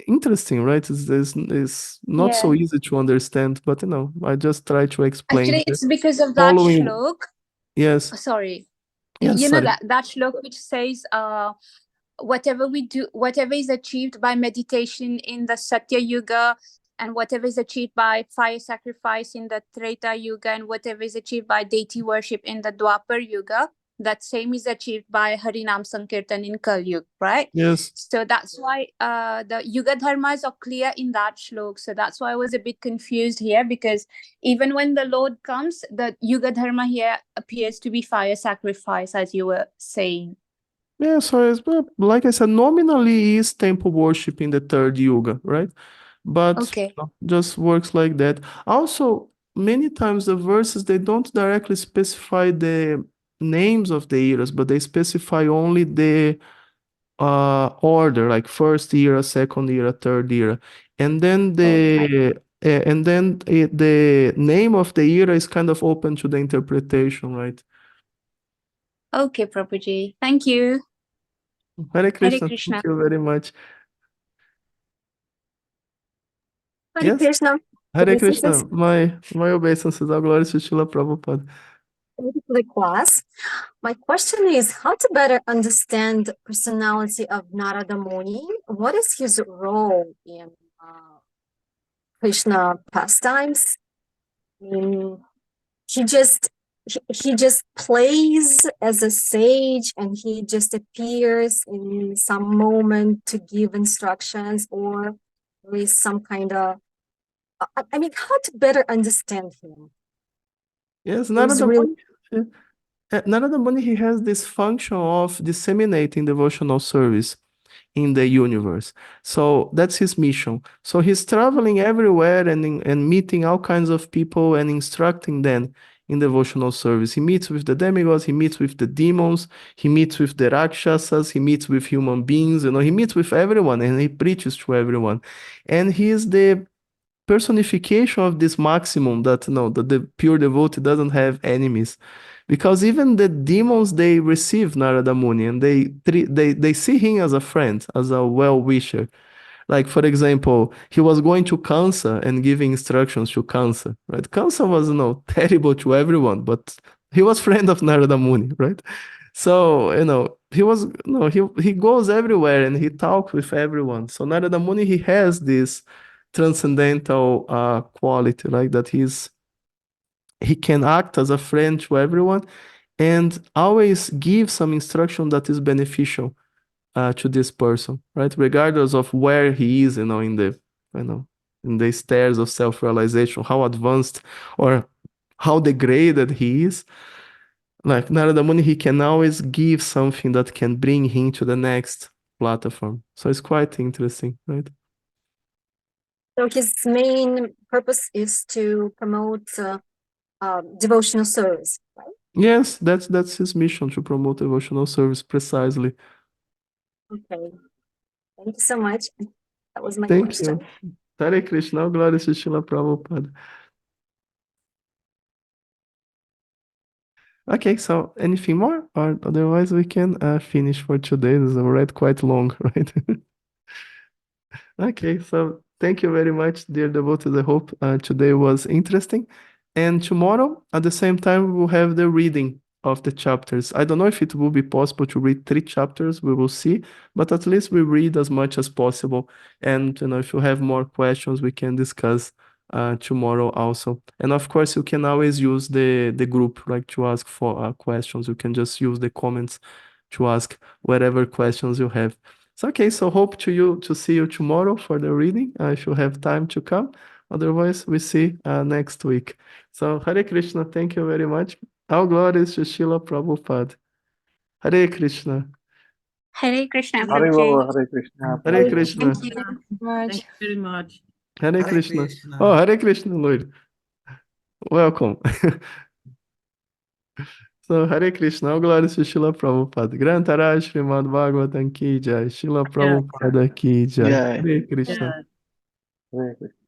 interesting, right? It's not so easy to understand, but I just try to explain. Actually, it's because of that following. shlok. Yes. Sorry. Yes, you sorry. know that shlok which says whatever we do, whatever is achieved by meditation in the Satya Yuga, and whatever is achieved by fire sacrifice in the Treta Yuga, and whatever is achieved by deity worship in the Dwapar Yuga, that same is achieved by Harinam Sankirtan in Kali Yuga, right? Yes. So that's why the Yuga Dharmas are clear in that shlok. So that's why I was a bit confused here, because even when the Lord comes, the Yuga Dharma here appears to be fire sacrifice, as you were saying. Yeah, so like I said, nominally is temple worship in the third yuga, right? But just works like that. Also, many times the verses, they don't directly specify the names of the eras, but they specify only the order, like first era, second era, third era. And then the name of the era is kind of open to the interpretation, right? Okay, Prabhuji. Thank you. Hare Krishna. Thank you very much. Hare Krishna. Hare Krishna. My obeisances, all glories to Srila Prabhupada. Thank you for the class. My question is how to better understand the personality of Narada Muni. What is his role in Krishna pastimes? He just plays as a sage, and he just appears in some moment to give instructions, or there is some kind of how to better understand him? Yes, Narada Muni, he has this function of disseminating devotional service in the universe. So that's his mission. So he's traveling everywhere and meeting all kinds of people and instructing them in devotional service. He meets with the demigods, he meets with the demons, he meets with the rakshasas, he meets with human beings, he meets with everyone and he preaches to everyone. And he is the personification of this maximum that the pure devotee doesn't have enemies, because even the demons, they receive Narada Muni and they see him as a friend, as a well-wisher. Like, for example, he was going to Kansa and giving instructions to Kansa, right? Kansa was terrible to everyone, but he was friend of Narada Muni, right? So he was no he goes everywhere and he talks with everyone. So Narada Muni, he has this transcendental quality, like that he can act as a friend to everyone and always give some instruction that is beneficial to this person, right? Regardless of where he is, in the in the stairs of self-realization, how advanced or how degraded he is. Like Narada Muni, he can always give something that can bring him to the next platform. So it's quite interesting, right? So his main purpose is to promote devotional service, right? Yes, that's his mission, to promote devotional service, precisely. Okay. Thank you so much. That was my Thank question. you. Hare Krishna, glória a Srila Prabhupada. Okay, so anything more? Or otherwise we can finish for today. This is already quite long, right? Okay, so thank you very much, dear devotees. I hope today was interesting. And tomorrow, at the same time, we will have the reading of the chapters. I don't know if it will be possible to read 3 chapters. We will see, but at least we read as much as possible. And if you have more questions, we can discuss tomorrow also. And of course, you can always use the group, like, to ask for questions. You can just use the comments to ask whatever questions you have. So okay, so hope to see you tomorrow for the reading, if you have time to come. Otherwise, we see next week. So Hare Krishna, thank you very much. All glories to Srila Prabhupada. Hare Krishna. Hare Krishna, Hare Prabhuji. Baba, Hare Krishna. Hare Krishna. Thank you. Thank you very much. Hare Hare Krishna. Krishna. Oh, Hare Krishna, Lord. Welcome. So Hare Krishna, all glories to Srila Prabhupada. Grantaraj Srimad Bhagavatam ki jai. Srila Prabhupada ki jai. Jai. Hare Krishna. Yeah. Hare Krishna.